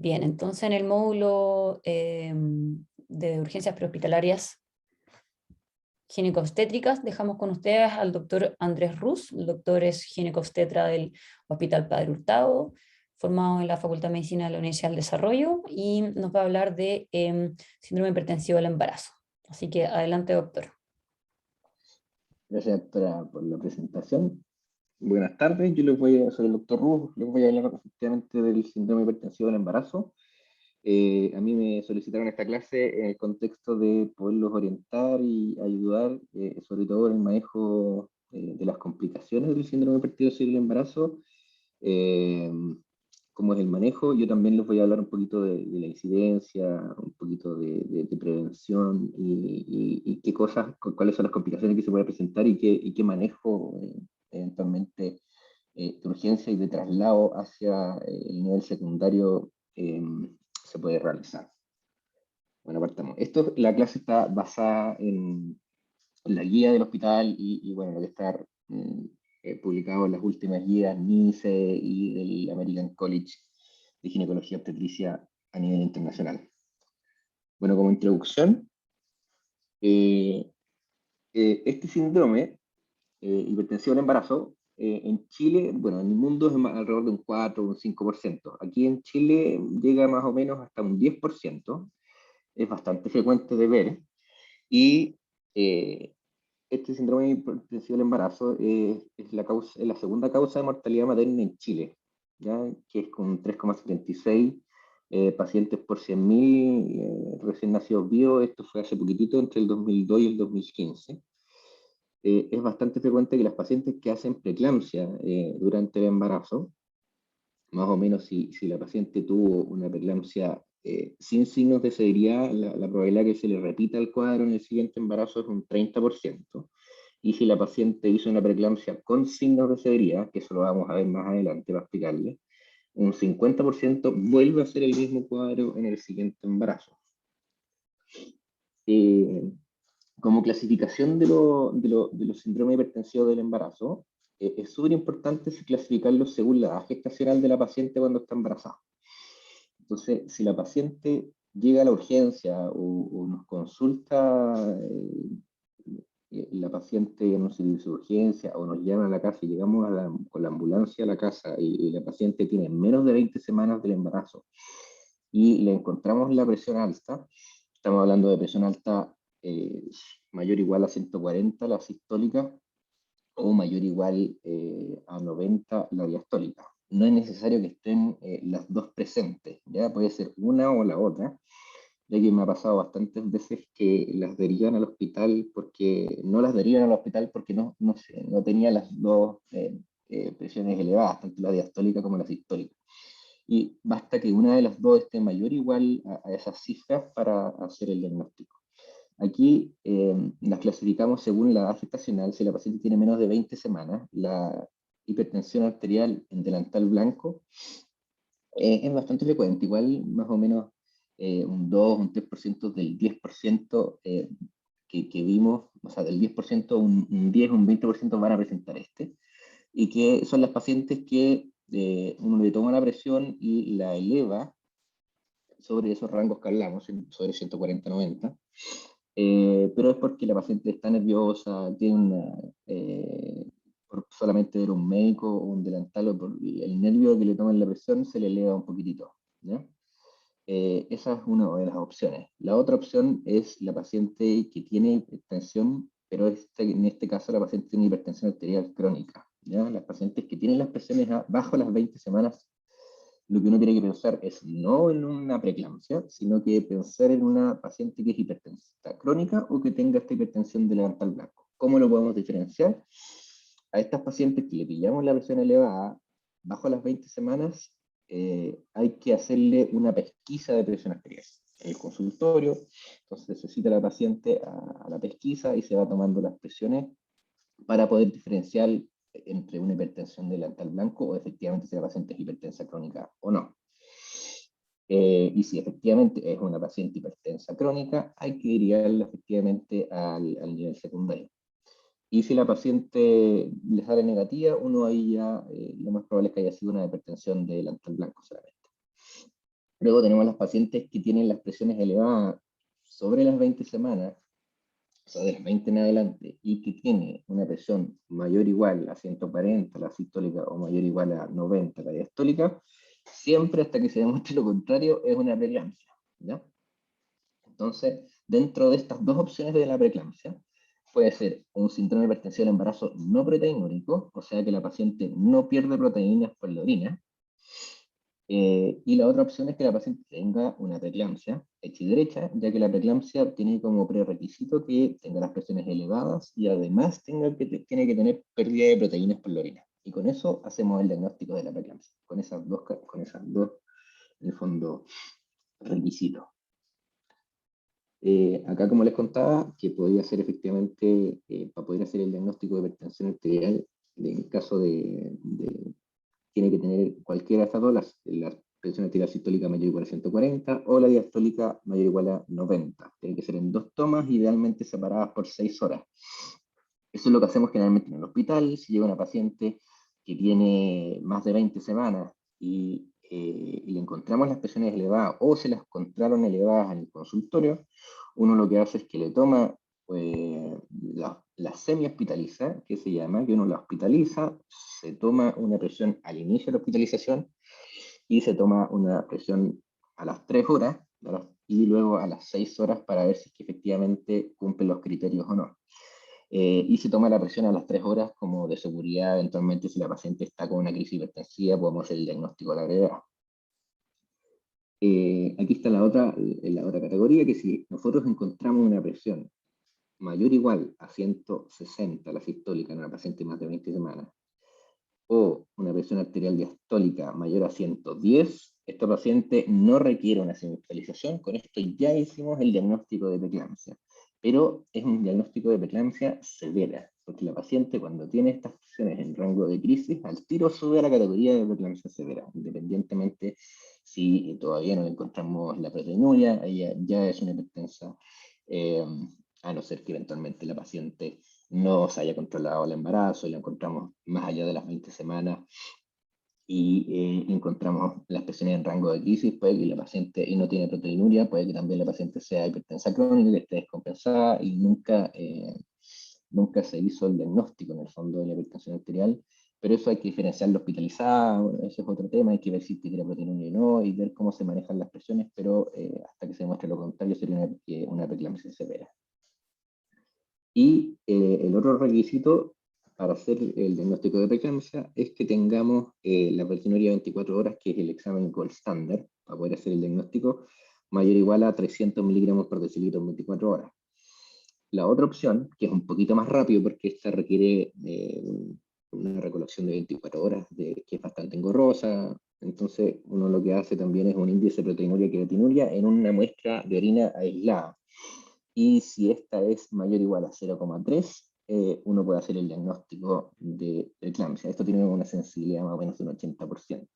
Bien, entonces en el módulo de urgencias prehospitalarias ginecobstétricas dejamos con ustedes al doctor Andrés Ruz. El doctor es ginecobstetra del Hospital Padre Hurtado, formado en la Facultad de Medicina de la Universidad del Desarrollo, y nos va a hablar de síndrome hipertensivo del embarazo. Así que adelante, doctor. Gracias, doctora, por la presentación. Buenas tardes, soy el doctor Ruz, les voy a hablar efectivamente del síndrome hipertensivo del embarazo. A mí me solicitaron esta clase en el contexto de poderlos orientar y ayudar, sobre todo en el manejo de las complicaciones del síndrome hipertensivo del embarazo, eh, cómo es el manejo. Yo también les voy a hablar un poquito de la incidencia, un poquito de prevención y qué cosas, cuáles son las complicaciones que se pueden presentar y qué manejo eventualmente de urgencia y de traslado hacia el nivel secundario se puede realizar. Bueno, partamos. La clase está basada en la guía del hospital y bueno, lo que está publicado en las últimas guías NICE y del American College de Ginecología y Obstetricia a nivel internacional. Bueno, como introducción, este síndrome hipertensivo del embarazo, en Chile, bueno, en el mundo es alrededor de un 4 o un 5%. Aquí en Chile llega más o menos hasta un 10%. Es bastante frecuente de ver. Y este síndrome hipertensivo del embarazo es la segunda causa de mortalidad materna en Chile, ¿ya? Que es con 3,76 pacientes por 100.000 recién nacidos vivos. Esto fue hace poquitito, entre el 2002 y el 2015. Es bastante frecuente que las pacientes que hacen preeclampsia durante el embarazo, más o menos si la paciente tuvo una preeclampsia sin signos de severidad, la probabilidad que se le repita el cuadro en el siguiente embarazo es un 30%. Y si la paciente hizo una preeclampsia con signos de severidad, que eso lo vamos a ver más adelante para explicarle, un 50% vuelve a ser el mismo cuadro en el siguiente embarazo. Como clasificación de los síndromes hipertensivos del embarazo, es súper importante clasificarlos según la edad gestacional de la paciente cuando está embarazada. Entonces, si la paciente llega a la urgencia o nos consulta, la paciente en un servicio de urgencia o nos llama a la casa y llegamos con la ambulancia a la casa y la paciente tiene menos de 20 semanas del embarazo y le encontramos la presión alta, estamos hablando de presión alta mayor o igual a 140 la sistólica o mayor o igual a 90 la diastólica. No es necesario que estén las dos presentes, ya puede ser una o la otra, ya que me ha pasado bastantes veces que las derivan al hospital porque no las derivan al hospital porque no tenía las dos presiones elevadas, tanto la diastólica como la sistólica. Y basta que una de las dos esté mayor o igual a esas cifras para hacer el diagnóstico. Aquí las clasificamos según la edad gestacional. Si la paciente tiene menos de 20 semanas, la hipertensión arterial en delantal blanco es bastante frecuente, igual más o menos un 2, un 3% del 10% que vimos, o sea, del 10%, un 10, un 20% van a presentar y que son las pacientes que uno le toma la presión y la eleva sobre esos rangos que hablamos, sobre 140-90, pero es porque la paciente está nerviosa, tiene por solamente ver un médico o un delantal o por el nervio que le toman la presión se le eleva un poquitito, ¿ya? Esa es una de las opciones. La otra opción es la paciente que tiene hipertensión, pero en este caso la paciente tiene hipertensión arterial crónica, ¿ya? Las pacientes que tienen las presiones bajo las 20 semanas, lo que uno tiene que pensar es no en una preeclampsia, sino que pensar en una paciente que es hipertensa crónica o que tenga esta hipertensión de delantal blanco. ¿Cómo lo podemos diferenciar? A estas pacientes que le pillamos la presión elevada bajo las 20 semanas, hay que hacerle una pesquisa de presión arterial en el consultorio. Entonces se cita a la paciente a la pesquisa y se va tomando las presiones para poder diferenciar entre una hipertensión delantal blanco o efectivamente si la paciente es hipertensa crónica o no. Y si efectivamente es una paciente hipertensa crónica, hay que derivarla efectivamente al nivel secundario. Y si la paciente le sale negativa, uno ahí ya lo más probable es que haya sido una hipertensión de delantal blanco solamente. Luego tenemos las pacientes que tienen las presiones elevadas sobre las 20 semanas, o sea, de las 20 en adelante, y que tiene una presión mayor o igual a 140 la sistólica o mayor o igual a 90 la diastólica, siempre hasta que se demuestre lo contrario es una preeclampsia, ¿ya? Entonces, dentro de estas dos opciones de la preeclampsia, puede ser un síndrome hipertensivo del embarazo no proteinúrico, o sea que la paciente no pierde proteínas por la orina, y la otra opción es que la paciente tenga una preeclampsia hecha y derecha, ya que la preeclampsia tiene como prerequisito que tenga las presiones elevadas y además tiene que tener pérdida de proteínas por la orina. Y con eso hacemos el diagnóstico de la preeclampsia, con esas dos en el fondo, requisitos. Acá, como les contaba, que podía ser efectivamente, para poder hacer el diagnóstico de hipertensión arterial, en caso tiene que tener cualquiera de estas dos, la presión arterial sistólica mayor o igual a 140 o la diastólica mayor o igual a 90. Tiene que ser en 2 tomas, idealmente separadas por 6 horas. Eso es lo que hacemos generalmente en el hospital. Si llega una paciente que tiene más de 20 semanas y le encontramos las presiones elevadas o se las encontraron elevadas en el consultorio, uno lo que hace es que le toma la semi-hospitaliza, que se llama, que uno la hospitaliza, se toma una presión al inicio de la hospitalización y se toma una presión a las 3 horas y luego a las 6 horas para ver si es que efectivamente cumple los criterios o no. Y se toma la presión a las 3 horas como de seguridad. Eventualmente, si la paciente está con una crisis hipertensiva, podemos hacer el diagnóstico a la gravedad. Aquí está la otra categoría, que si nosotros encontramos una presión mayor o igual a 160 la sistólica en una paciente de más de 20 semanas, o una presión arterial diastólica mayor a 110, esta paciente no requiere una semihospitalización. Con esto ya hicimos el diagnóstico de preeclampsia, pero es un diagnóstico de preeclampsia severa, porque la paciente cuando tiene estas presiones en rango de crisis, al tiro sube a la categoría de preeclampsia severa, independientemente si todavía no le encontramos la proteinuria, ella ya es una hipertensa, a no ser que eventualmente la paciente no se haya controlado el embarazo y lo encontramos más allá de las 20 semanas y encontramos las presiones en rango de crisis, puede que la paciente y no tiene proteinuria, puede que también la paciente sea hipertensa crónica, que esté descompensada y nunca se hizo el diagnóstico en el fondo de la hipertensión arterial, pero eso hay que diferenciarlo hospitalizado, bueno, ese es otro tema, hay que ver si tiene proteinuria o no y ver cómo se manejan las presiones, pero hasta que se demuestre lo contrario sería una preeclampsia severa. Y el otro requisito para hacer el diagnóstico de preeclampsia es que tengamos la proteinuria 24 horas, que es el examen gold standard, para poder hacer el diagnóstico, mayor o igual a 300 miligramos por decilitro en 24 horas. La otra opción, que es un poquito más rápido porque esta requiere una recolección de 24 horas, que es bastante engorrosa, entonces uno lo que hace también es un índice de proteinuria y creatinuria en una muestra de orina aislada. Y si esta es mayor o igual a 0,3, uno puede hacer el diagnóstico de preeclampsia. Esto tiene una sensibilidad más o menos de un 80%.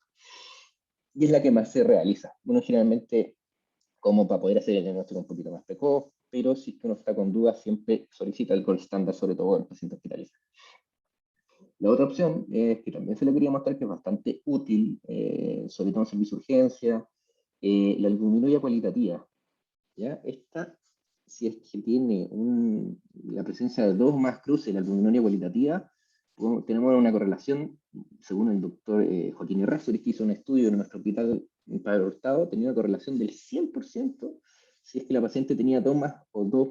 Y es la que más se realiza. Uno generalmente, como para poder hacer el diagnóstico un poquito más precoz, pero si uno está con dudas, siempre solicita el gold standard, sobre todo en pacientes hospitalizados. La otra opción es que también se le quería mostrar que es bastante útil, sobre todo en servicio de urgencia, la albuminuria cualitativa. ¿Ya? Esta, si es que tiene la presencia de 2 más cruces en la albuminuria cualitativa, tenemos una correlación, según el doctor Joaquín Errázuriz, que hizo un estudio en nuestro hospital en Padre Hurtado, tenía una correlación del 100% si es que la paciente tenía 2 más o 2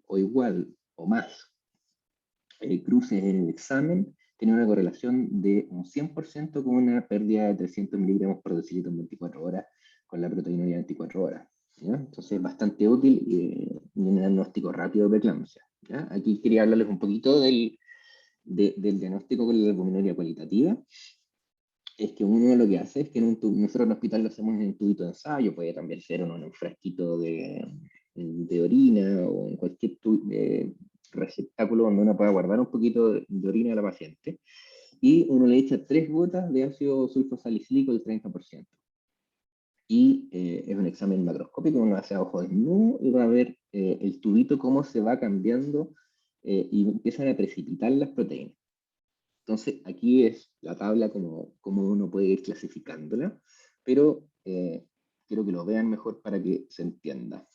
o igual o más cruces en el examen, tenía una correlación de un 100% con una pérdida de 300 miligramos por decilitro en 24 horas con la proteinuria de 24 horas. ¿Ya? Entonces es bastante útil y un diagnóstico rápido de preeclampsia. ¿Ya? Aquí quería hablarles un poquito del diagnóstico con la albuminuria cualitativa. Es que uno lo que hace es que nosotros en el hospital lo hacemos en un tubito de ensayo, puede también ser en un frasquito de orina o en cualquier receptáculo donde uno pueda guardar un poquito de orina a la paciente, y uno le echa 3 gotas de ácido sulfosalicílico del 30%. Y es un examen macroscópico, uno hace a ojo desnudo y va a ver el tubito cómo se va cambiando y empiezan a precipitar las proteínas. Entonces, aquí es la tabla como uno puede ir clasificándola, pero quiero que lo vean mejor para que se entienda.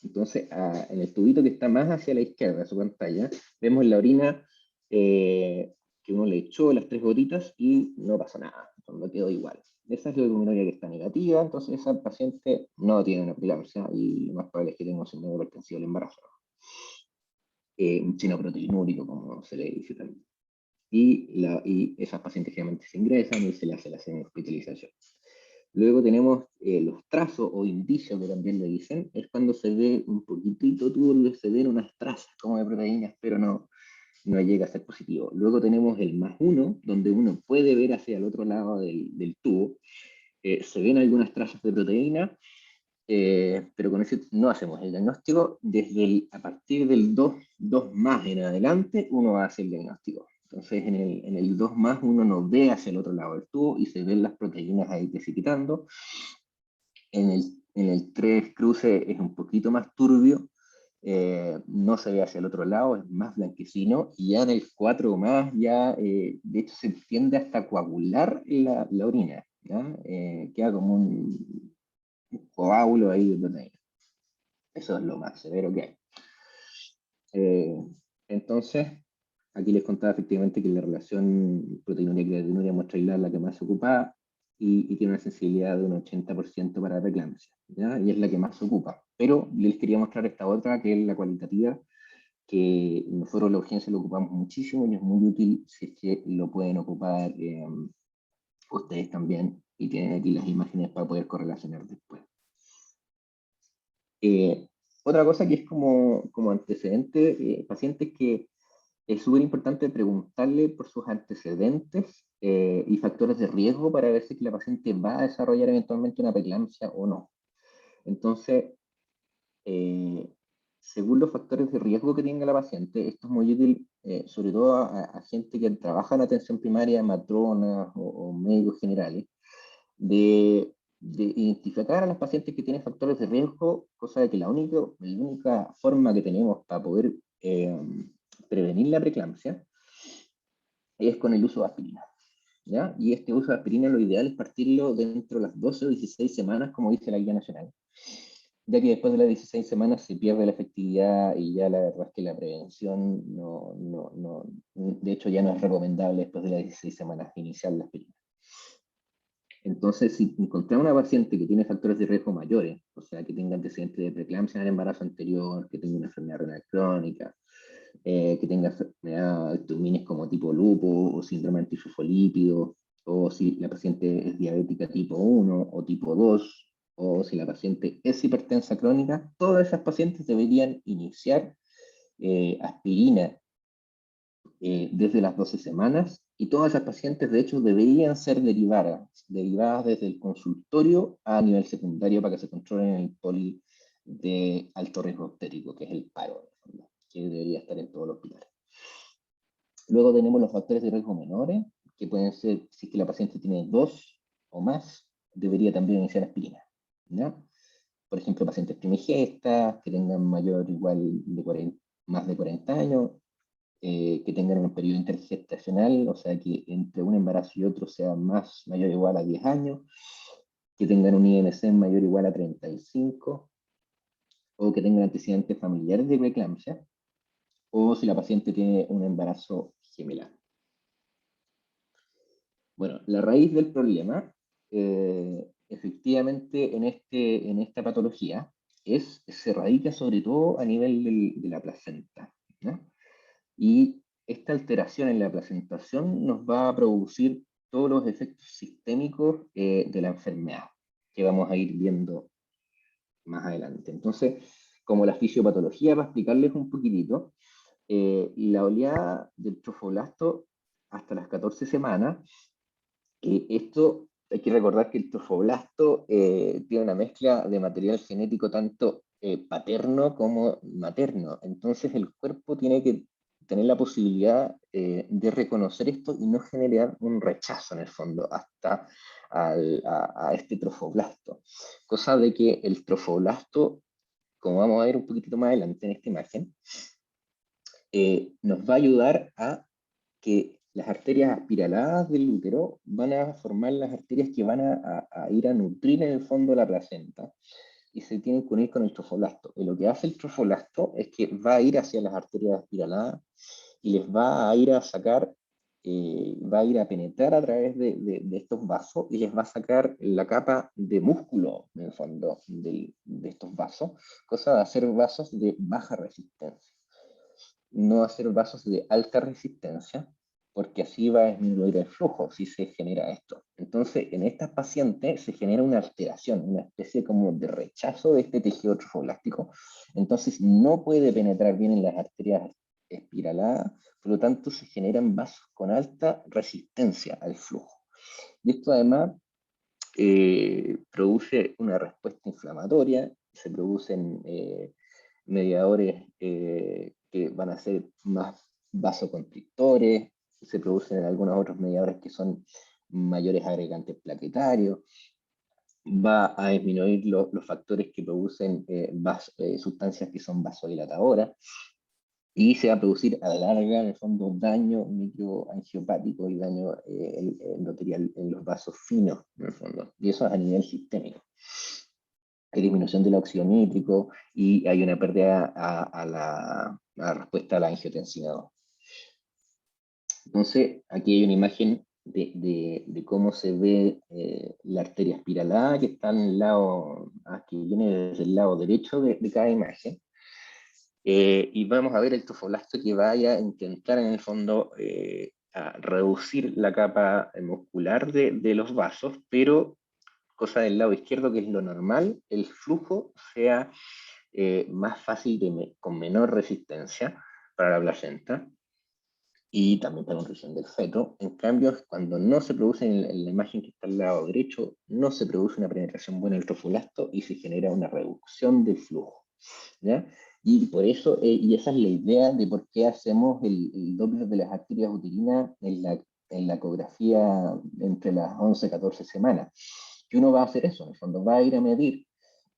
Entonces, en el tubito que está más hacia la izquierda de su pantalla, vemos la orina que uno le echó las 3 gotitas y no pasó nada, no quedó igual. Esa es la albuminoria que está negativa, entonces esa paciente no tiene una preeclampsia y lo más probable es que tenga un síndrome hipertensivo del embarazo. Un seno proteinúrico, como se le dice también. Y esas pacientes generalmente se ingresan y se le hace la semi-hospitalización. Luego tenemos los trazos o indicios, que también le dicen, es cuando se ve un poquitito turbio, se ven unas trazas como de proteínas, pero no llega a ser positivo. Luego tenemos el +1, donde uno puede ver hacia el otro lado del tubo. Se ven algunas trazas de proteína, pero con eso no hacemos el diagnóstico. A partir del 2 más en adelante, uno hace el diagnóstico. Entonces, en el 2 más uno no ve hacia el otro lado del tubo y se ven las proteínas ahí precipitando. En el 3 cruce es un poquito más turbio, no se ve hacia el otro lado, es más blanquecino, y ya en el 4 más, ya de hecho se tiende hasta coagular la orina, ¿ya? Queda como un coágulo ahí de proteína. Eso es lo más severo que hay. Entonces, aquí les contaba efectivamente que la relación proteínuria-creatinuria muestra aislar la que más se ocupa y tiene una sensibilidad de un 80% para preeclampsia, ¿ya? Y es la que más se ocupa. Pero les quería mostrar esta otra, que es la cualitativa, que nosotros en la urgencia lo ocupamos muchísimo y es muy útil si es que lo pueden ocupar ustedes también, y tienen aquí las imágenes para poder correlacionar después. Otra cosa que es como antecedente, pacientes que es súper importante preguntarle por sus antecedentes y factores de riesgo para ver si la paciente va a desarrollar eventualmente una preeclampsia o no. Entonces, según los factores de riesgo que tenga la paciente, esto es muy útil, sobre todo a gente que trabaja en atención primaria, matronas o médicos generales, de identificar a las pacientes que tienen factores de riesgo, cosa de que la única forma que tenemos para poder prevenir la preeclampsia es con el uso de aspirina, ¿ya? Y este uso de aspirina lo ideal es partirlo dentro de las 12 o 16 semanas, como dice la guía nacional, ya que después de las 16 semanas se pierde la efectividad y ya la verdad es que la prevención de hecho ya no es recomendable después de las 16 semanas iniciar la aspirina. Entonces, si encontramos una paciente que tiene factores de riesgo mayores, o sea, que tenga antecedentes de preeclampsia en el embarazo anterior, que tenga una enfermedad renal crónica, que tenga enfermedades autoinmunes como tipo lupus o síndrome antifosfolípido, o si la paciente es diabética tipo 1 o tipo 2, o si la paciente es hipertensa crónica, todas esas pacientes deberían iniciar aspirina desde las 12 semanas, y todas esas pacientes de hecho deberían ser derivadas desde el consultorio a nivel secundario para que se controlen el poli de alto riesgo obstétrico, que es el paro, que debería estar en todos los hospitales. Luego tenemos los factores de riesgo menores, que pueden ser, si es que la paciente tiene 2 o más, debería también iniciar aspirina, ¿ya? Por ejemplo, pacientes primigestas, que tengan mayor o igual de más de 40 años, que tengan un periodo intergestacional, o sea, que entre un embarazo y otro sea mayor o igual a 10 años, que tengan un IMC mayor o igual a 35, o que tengan antecedentes familiares de preeclampsia, o si la paciente tiene un embarazo gemelar. Bueno, la raíz del problema, efectivamente, en esta patología, se radica sobre todo a nivel de la placenta, ¿no? Y esta alteración en la placentación nos va a producir todos los efectos sistémicos de la enfermedad, que vamos a ir viendo más adelante. Entonces, como la fisiopatología, para explicarles un poquitito, la oleada del trofoblasto hasta las 14 semanas, esto hay que recordar que el trofoblasto tiene una mezcla de material genético tanto paterno como materno. Entonces el cuerpo tiene que tener la posibilidad de reconocer esto y no generar un rechazo en el fondo hasta a este trofoblasto. Cosa de que el trofoblasto, como vamos a ver un poquitito más adelante en esta imagen, nos va a ayudar a que las arterias aspiraladas del útero van a formar las arterias que van a ir a nutrir en el fondo la placenta y se tienen que unir con el trofoblasto. Y lo que hace el trofoblasto es que va a ir hacia las arterias aspiraladas y les va a ir a sacar, va a ir a penetrar a través de estos vasos y les va a sacar la capa de músculo, en el fondo, de estos vasos, cosa de hacer vasos de baja resistencia. No hacer vasos de alta resistencia, porque así va a disminuir el flujo si se genera esto. Entonces, en estas pacientes se genera una alteración, una especie como de rechazo de este tejido trofoblástico. Entonces, no puede penetrar bien en las arterias espiraladas, por lo tanto, se generan vasos con alta resistencia al flujo. Y esto además produce una respuesta inflamatoria, se producen mediadores que van a ser más vasoconstrictores, se producen algunos otros mediadores que son mayores agregantes plaquetarios, va a disminuir los factores que producen sustancias que son vasodilatadoras, y se va a producir a la larga, en el fondo, daño microangiopático y daño endotelial en los vasos finos, en el fondo. Y eso es a nivel sistémico. Hay disminución del óxido nítrico y hay una pérdida a la respuesta a la angiotensina 2. Entonces, aquí hay una imagen de cómo se ve la arteria espiralada que está en el lado, que viene desde el lado derecho de cada imagen. Y vamos a ver el trofoblasto que vaya a intentar en el fondo a reducir la capa muscular de los vasos, pero cosa del lado izquierdo, que es lo normal, el flujo sea más fácil, con menor resistencia para la placenta y también para la nutrición del feto. En cambio, cuando no se produce en la imagen que está al lado derecho, no se produce una penetración buena del trofoblasto y se genera una reducción del flujo, ¿ya? Y por eso, y esa es la idea de por qué hacemos el Doppler de las arterias uterinas en la ecografía entre las 11 y 14 semanas. Que uno va a hacer eso, en el fondo va a ir a medir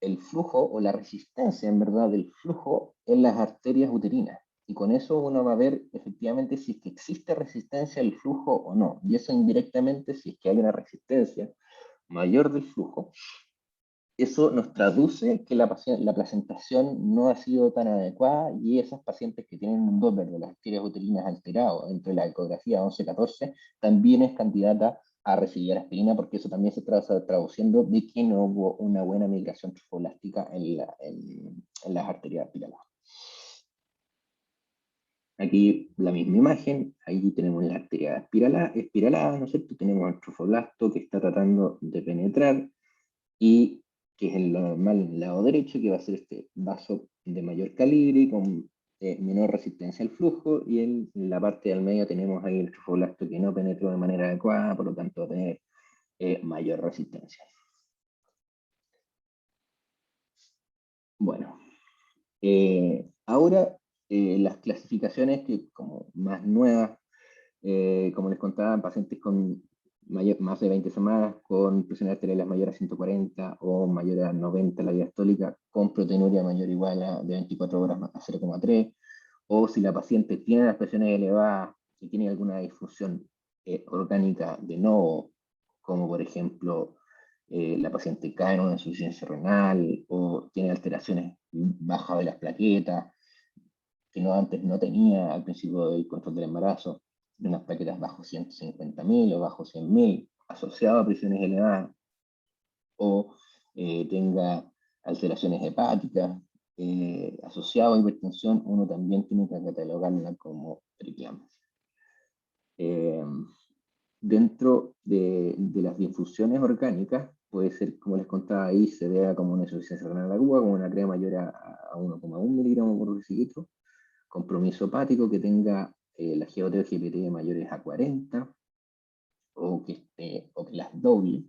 el flujo o la resistencia, en verdad, del flujo en las arterias uterinas. Y con eso uno va a ver efectivamente si es que existe resistencia al flujo o no. Y eso indirectamente, si es que hay una resistencia mayor del flujo, eso nos traduce que la placentación no ha sido tan adecuada y esas pacientes que tienen un Doppler de las arterias uterinas alterado entre la ecografía 11-14 también es candidata a recibir aspirina, porque eso también se está traduciendo de que no hubo una buena migración trofoblástica en las arterias espiraladas. Aquí la misma imagen, ahí tenemos la arteria espiralada, ¿no es cierto? Tenemos el trofoblasto que está tratando de penetrar y que es lo normal en el lado derecho, que va a ser este vaso de mayor calibre con menor resistencia al flujo, y en la parte del medio tenemos ahí el trofoblasto que no penetró de manera adecuada, por lo tanto va a tener mayor resistencia. Bueno, ahora las clasificaciones que como más nuevas, como les contaba, pacientes con más de 20 semanas, con presiones arteriales mayores a 140 o mayores a 90 la diastólica, con proteinuria mayor o igual a de 24 horas a 0,3, o si la paciente tiene las presiones elevadas y tiene alguna disfunción orgánica de novo, como por ejemplo la paciente cae en una insuficiencia renal o tiene alteraciones bajas de las plaquetas, que antes no tenía al principio del control del embarazo, de unas plaquetas bajo 150.000 o bajo 100.000, asociado a presiones elevadas, o tenga alteraciones hepáticas, asociado a hipertensión, uno también tiene que catalogarla como preeclampsia. Dentro de las difusiones orgánicas, puede ser, como les contaba ahí, se vea como una insuficiencia renal aguda, como una crea mayor a 1,1 miligramos por decilitro, compromiso hepático que tenga la GOT GPT mayores a 40, o que las doble,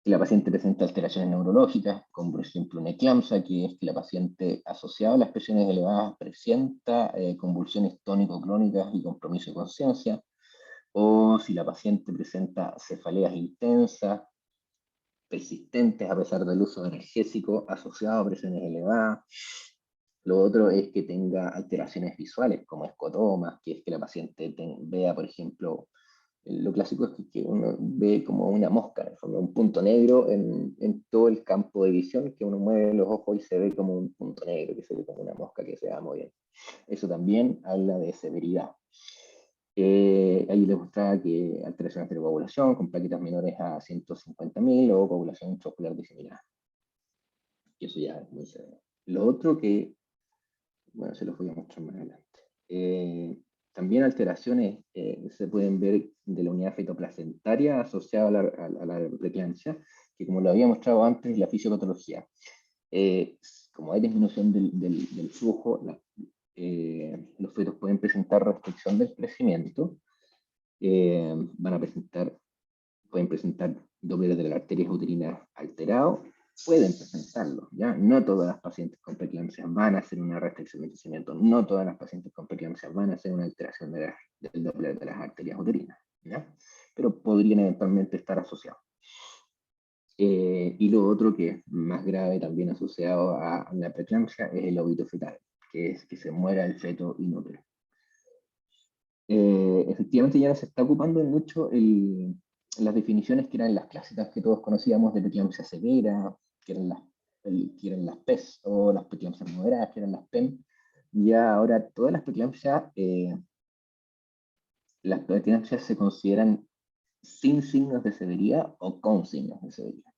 que la paciente presenta alteraciones neurológicas, como por ejemplo una eclampsia, que es que la paciente asociada a las presiones elevadas presenta convulsiones tónico-clónicas y compromiso de conciencia, o si la paciente presenta cefaleas intensas, persistentes a pesar del uso de analgésico asociado a presiones elevadas, Lo otro es que tenga alteraciones visuales, como escotomas, que es que la paciente vea, por ejemplo, lo clásico es que uno ve como una mosca, en el fondo, un punto negro en todo el campo de visión, que uno mueve los ojos y se ve como un punto negro, que se ve como una mosca que se va moviendo. Eso también habla de severidad. Ahí les mostraba que alteraciones de coagulación con plaquetas menores a 150.000 o coagulación intraocular diseminada. Y eso ya es muy severo. Lo otro que, bueno, se los voy a mostrar más adelante. También alteraciones se pueden ver de la unidad fetoplacentaria asociada a la preeclampsia, que como lo había mostrado antes, la fisiopatología. Como hay disminución del flujo, los fetos pueden presentar restricción del crecimiento, pueden presentar dobleces de las arterias uterinas alterado, pueden presentarlo, ¿ya? No todas las pacientes con preeclampsia van a hacer una restricción del crecimiento, no todas las pacientes con preeclampsia van a hacer una alteración del doble de las arterias uterinas, ¿ya? Pero podrían eventualmente estar asociados. Y lo otro que es más grave también asociado a la preeclampsia es el óbito fetal, que es que se muera el feto inútero. Efectivamente ya no se está ocupando mucho las definiciones que eran las clásicas que todos conocíamos de preeclampsia severa, que eran las PES, o las preeclampsias moderadas, que eran las PEM. Ya ahora todas las preeclampsias se consideran sin signos de severidad o con signos de severidad.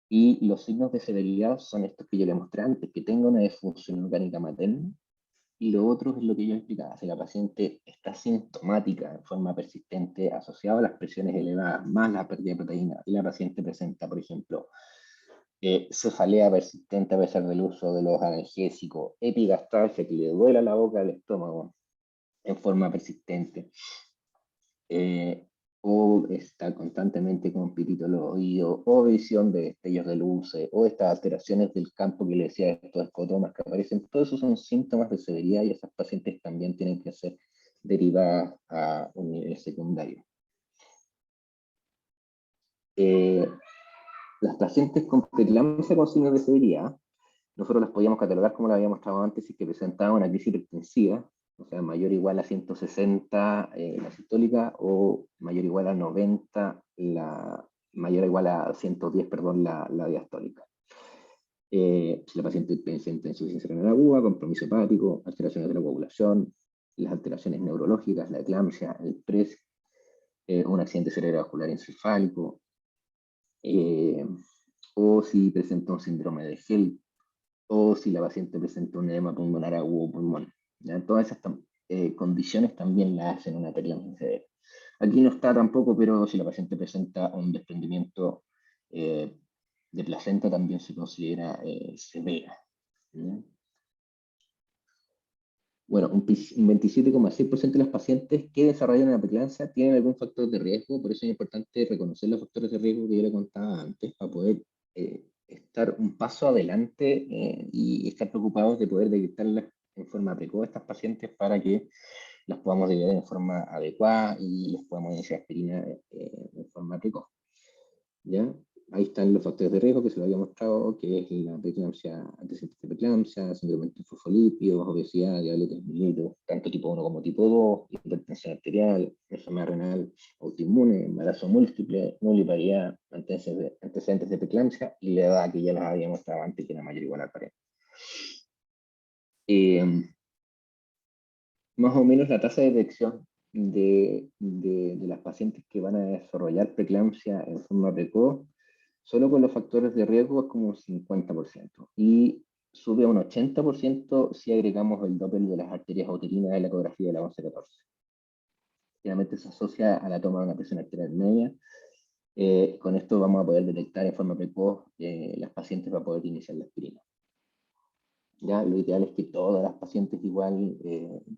Y los signos de severidad son estos que yo le mostré antes, que tenga una disfunción orgánica materna. Y lo otro es lo que yo explicaba, si la paciente está sintomática en forma persistente asociada a las presiones elevadas más la pérdida de proteína, y la paciente presenta, por ejemplo, cefalea persistente a pesar del uso de los analgésicos, epigastralgia, que le duela la boca del estómago en forma persistente, o está constantemente con pitito en los oídos, o visión de destellos de luces, o estas alteraciones del campo que le decía, estos escotomas que aparecen, todos esos son síntomas de severidad y esas pacientes también tienen que ser derivadas a un nivel secundario. Las pacientes con preeclampsia con signos de severidad, nosotros las podíamos catalogar como lo habíamos mostrado antes, y que presentaban una crisis hipertensiva, o sea, mayor o igual a 160 la sistólica, o mayor o igual a 90, mayor o igual a 110, perdón, la diastólica. Si la paciente presenta insuficiencia renal aguda, compromiso hepático, alteraciones de la coagulación, las alteraciones neurológicas, la eclampsia, el PRES, un accidente cerebrovascular encefálico, o si presenta un síndrome de HELLP, o si la paciente presenta un edema pulmonar agudo pulmón. ¿Ya? Todas esas condiciones también la hacen una preeclampsia severa. Aquí no está tampoco, pero si la paciente presenta un desprendimiento de placenta, también se considera severa. ¿Ya? Bueno, un 27,6% de los pacientes que desarrollan una preeclampsia tienen algún factor de riesgo, por eso es importante reconocer los factores de riesgo que yo le contaba antes, para poder estar un paso adelante y estar preocupados de poder detectarlas en forma precoz a estas pacientes para que las podamos derivar en forma adecuada y les podamos iniciar aspirina en forma precoz. ¿Ya? Ahí están los factores de riesgo que se lo había mostrado, que es la preeclampsia, antecedentes de preeclampsia, síndrome de fosfolípidos, obesidad, diabetes mellitus, tanto tipo 1 como tipo 2, hipertensión arterial, enfermedad renal, autoinmune, embarazo múltiple, nulliparidad, antecedentes de preeclampsia y la edad que ya las había mostrado antes, que era mayor o igual a 40. Más o menos la tasa de detección de las pacientes que van a desarrollar preeclampsia en forma precoz, solo con los factores de riesgo es como un 50%. Y sube a un 80% si agregamos el Doppler de las arterias uterinas de la ecografía de la 11-14. Generalmente se asocia a la toma de una presión arterial media. Con esto vamos a poder detectar en forma precoz las pacientes para poder iniciar la aspirina. ¿Ya? Lo ideal es que todas las pacientes igual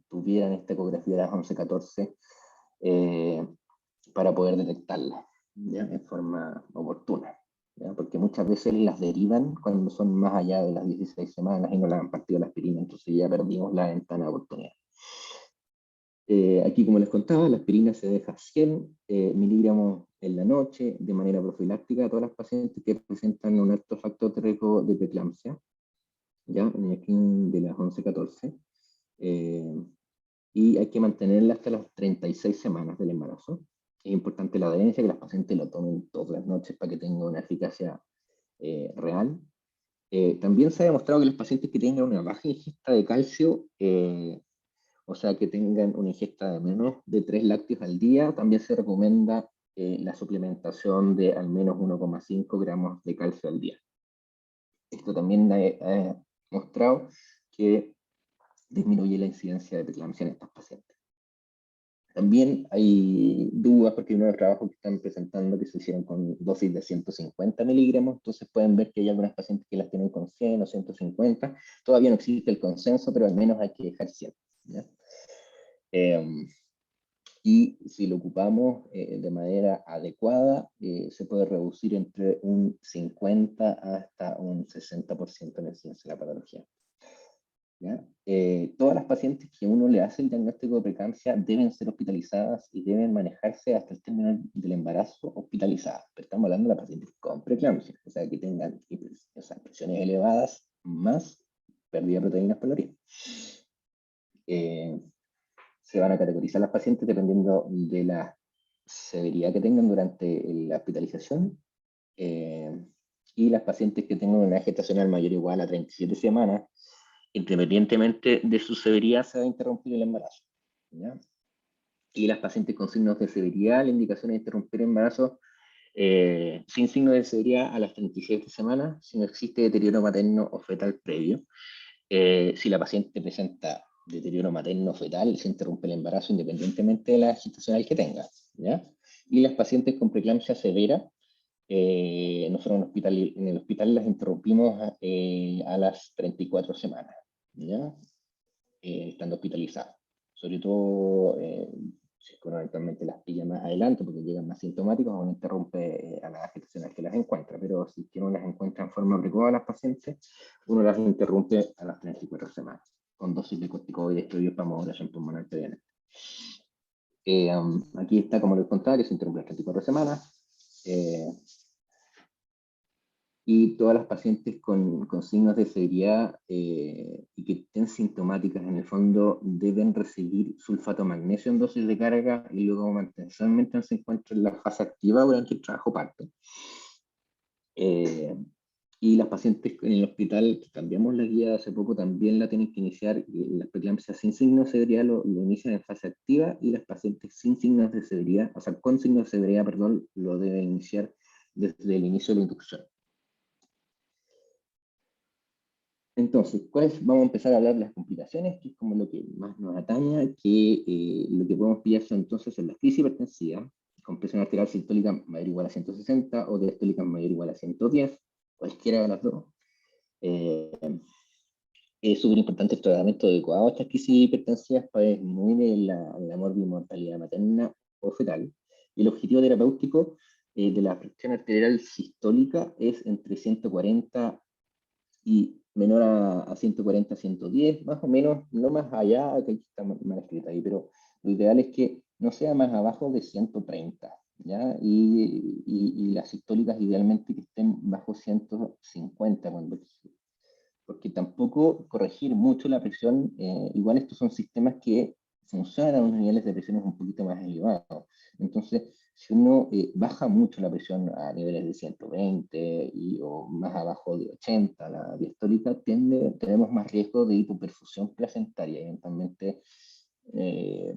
tuvieran esta ecografía de las 11-14 para poder detectarla, ¿ya? En forma oportuna. ¿Ya? Porque muchas veces las derivan cuando son más allá de las 16 semanas y no le han partido la aspirina, entonces ya perdimos la ventana de oportunidad. Aquí, como les contaba, la aspirina se deja 100 miligramos en la noche de manera profiláctica a todas las pacientes que presentan un alto factor de riesgo de preeclampsia. ya en el screening de las 11-14, y hay que mantenerla hasta las 36 semanas del embarazo. Es importante la adherencia, que las pacientes lo tomen todas las noches para que tenga una eficacia real. También se ha demostrado que los pacientes que tengan una baja ingesta de calcio, o sea, que tengan una ingesta de menos de 3 lácteos al día, también se recomienda la suplementación de al menos 1,5 gramos de calcio al día. Esto también ha mostrado que disminuye la incidencia de preeclampsia en estos pacientes. También hay dudas porque hay unos trabajos que están presentando que se hicieron con dosis de 150 miligramos, entonces pueden ver que hay algunas pacientes que las tienen con 100 o 150. Todavía no existe el consenso, pero al menos hay que dejar 100. ¿Ya? Y si lo ocupamos de manera adecuada, se puede reducir entre un 50 hasta un 60% en la incidencia de la patología. ¿Ya? Todas las pacientes que uno le hace el diagnóstico de preeclampsia deben ser hospitalizadas y deben manejarse hasta el término del embarazo hospitalizadas. Pero estamos hablando de las pacientes con preeclampsia, o sea, que tengan presiones elevadas más pérdida de proteínas por la orina. Se van a categorizar las pacientes dependiendo de la severidad que tengan durante la hospitalización, y las pacientes que tengan una gestacional mayor o igual a 37 semanas, independientemente de su severidad, se va a interrumpir el embarazo. ¿Ya? Y las pacientes con signos de severidad, la indicación es interrumpir el embarazo sin signos de severidad a las 37 semanas, si no existe deterioro materno o fetal previo. Si la paciente presenta deterioro materno fetal, se interrumpe el embarazo independientemente de la gestacional que tenga. ¿Ya? Y las pacientes con preeclampsia severa, nosotros en el hospital las interrumpimos a las 34 semanas, ¿ya? Estando hospitalizadas. Sobre todo, si uno eventualmente las pilla más adelante porque llegan más sintomáticos, uno interrumpe a las gestacionales que las encuentra, pero si uno las encuentra en forma precoz a las pacientes, uno las interrumpe a las 34 semanas, con dosis de corticoides previos para modulación pulmonar previamente. Aquí está, como les contaba, que se interrumpe a las 34 semanas. Y todas las pacientes con signos de severidad y que estén sintomáticas, en el fondo, deben recibir sulfato magnesio en dosis de carga y luego mantenerse mientras se encuentra en la fase activa durante el trabajo parto. Y las pacientes en el hospital, que cambiamos la guía hace poco, también la tienen que iniciar, las preeclampsias sin signos de severidad lo inician en fase activa, y las pacientes sin signos de severidad, o sea, con signos de severidad, perdón, lo deben iniciar desde el inicio de la inducción. Entonces, vamos a empezar a hablar de las complicaciones, que es como lo que más nos ataña, que lo que podemos pillar son entonces en la crisis hipertensiva, con presión arterial sistólica mayor o igual a 160 o diastólica mayor o igual a 110, cualquiera de las dos. Es súper importante el tratamiento adecuado a estas crisis hipertensivas para disminuir la morbimortalidad materna o fetal. Y el objetivo terapéutico de la presión arterial sistólica es entre 140 y menor a 140, 110, más o menos, no más allá, que aquí está mal escrito ahí, pero lo ideal es que no sea más abajo de 130, ¿ya? Y las sistólicas idealmente que estén bajo 150, porque tampoco corregir mucho la presión, igual estos son sistemas que funcionan a unos niveles de presiones un poquito más elevados. Entonces, si uno baja mucho la presión a niveles de 120 o más abajo de 80, la diastólica, tenemos más riesgo de hipoperfusión placentaria y eventualmente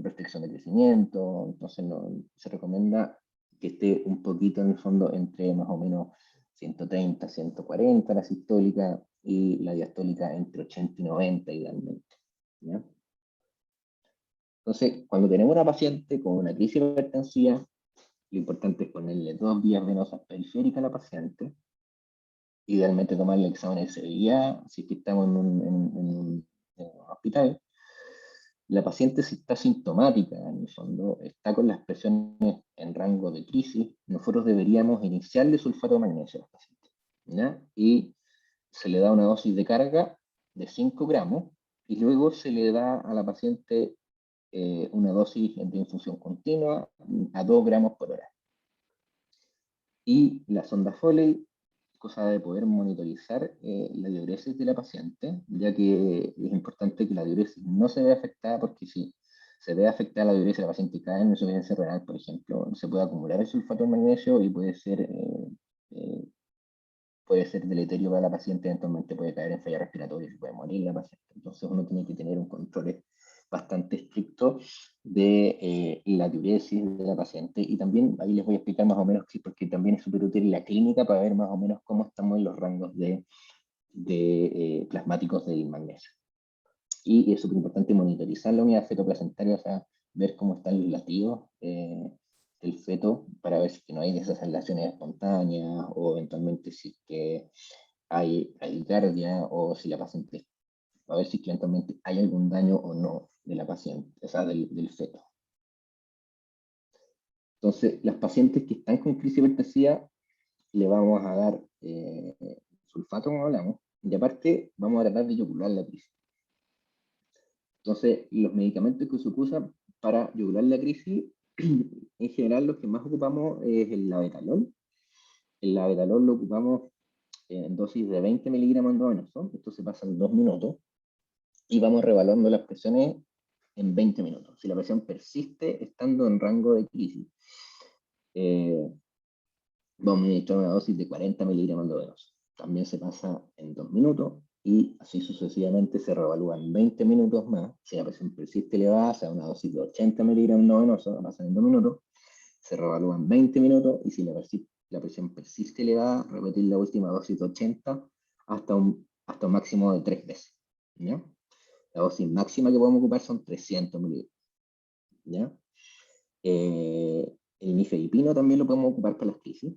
restricción de crecimiento. Entonces, se recomienda que esté un poquito en el fondo entre más o menos 130, 140 la sistólica, y la diastólica entre 80 y 90 idealmente. ¿Ya? Entonces, cuando tenemos una paciente con una crisis hipertensiva, lo importante es ponerle 2 vías venosas periféricas a la paciente, idealmente tomarle exámenes de severidad, si es que estamos en un hospital. La paciente, si está sintomática, en el fondo, está con las presiones en rango de crisis, nosotros deberíamos iniciarle sulfato de magnesio a la paciente, ¿ya? Y se le da una dosis de carga de 5 gramos, y luego se le da a la paciente una dosis de infusión continua a 2 gramos por hora. Y la sonda Foley cosa de poder monitorizar la diuresis de la paciente, ya que es importante que la diuresis no se vea afectada, porque si se ve afectada la diuresis de la paciente y cae en insuficiencia renal, por ejemplo, se puede acumular el sulfato de magnesio y puede ser deleterio para la paciente, eventualmente puede caer en falla respiratoria y se puede morir la paciente. Entonces uno tiene que tener un control bastante estricto de la diuresis de la paciente, y también ahí les voy a explicar más o menos, porque también es súper útil la clínica para ver más o menos cómo estamos en los rangos de plasmáticos del magnesio. Y es súper importante monitorizar la unidad fetoplacentaria, o sea, ver cómo están los latidos del feto para ver si no hay desaceleraciones espontáneas o eventualmente si es que hay taquicardia o si la paciente, a ver si eventualmente hay algún daño o no de la paciente, o sea, del feto. Entonces, las pacientes que están con crisis hipertensiva le vamos a dar sulfato, como hablamos, y aparte vamos a tratar de yugular la crisis. Entonces, los medicamentos que se usan para yugular la crisis, en general los que más ocupamos es el labetalol. El labetalol lo ocupamos en dosis de 20 miligramos endovenoso, esto se pasa en 2 minutos, y vamos revaluando las presiones en 20 minutos. Si la presión persiste estando en rango de crisis, vamos a administrar una dosis de 40 miligramos endovenoso. También se pasa en 2 minutos, y así sucesivamente se revalúan 20 minutos más. Si la presión persiste elevada, se da una dosis de 80 miligramos endovenoso, pasa en 2 minutos, se revalúan 20 minutos, y si la presión persiste elevada, repetir la última dosis de 80 hasta un máximo de 3 veces. ¿Ya? La dosis máxima que podemos ocupar son 300 miligramos. ¿Ya? El nifedipino también lo podemos ocupar para las crisis.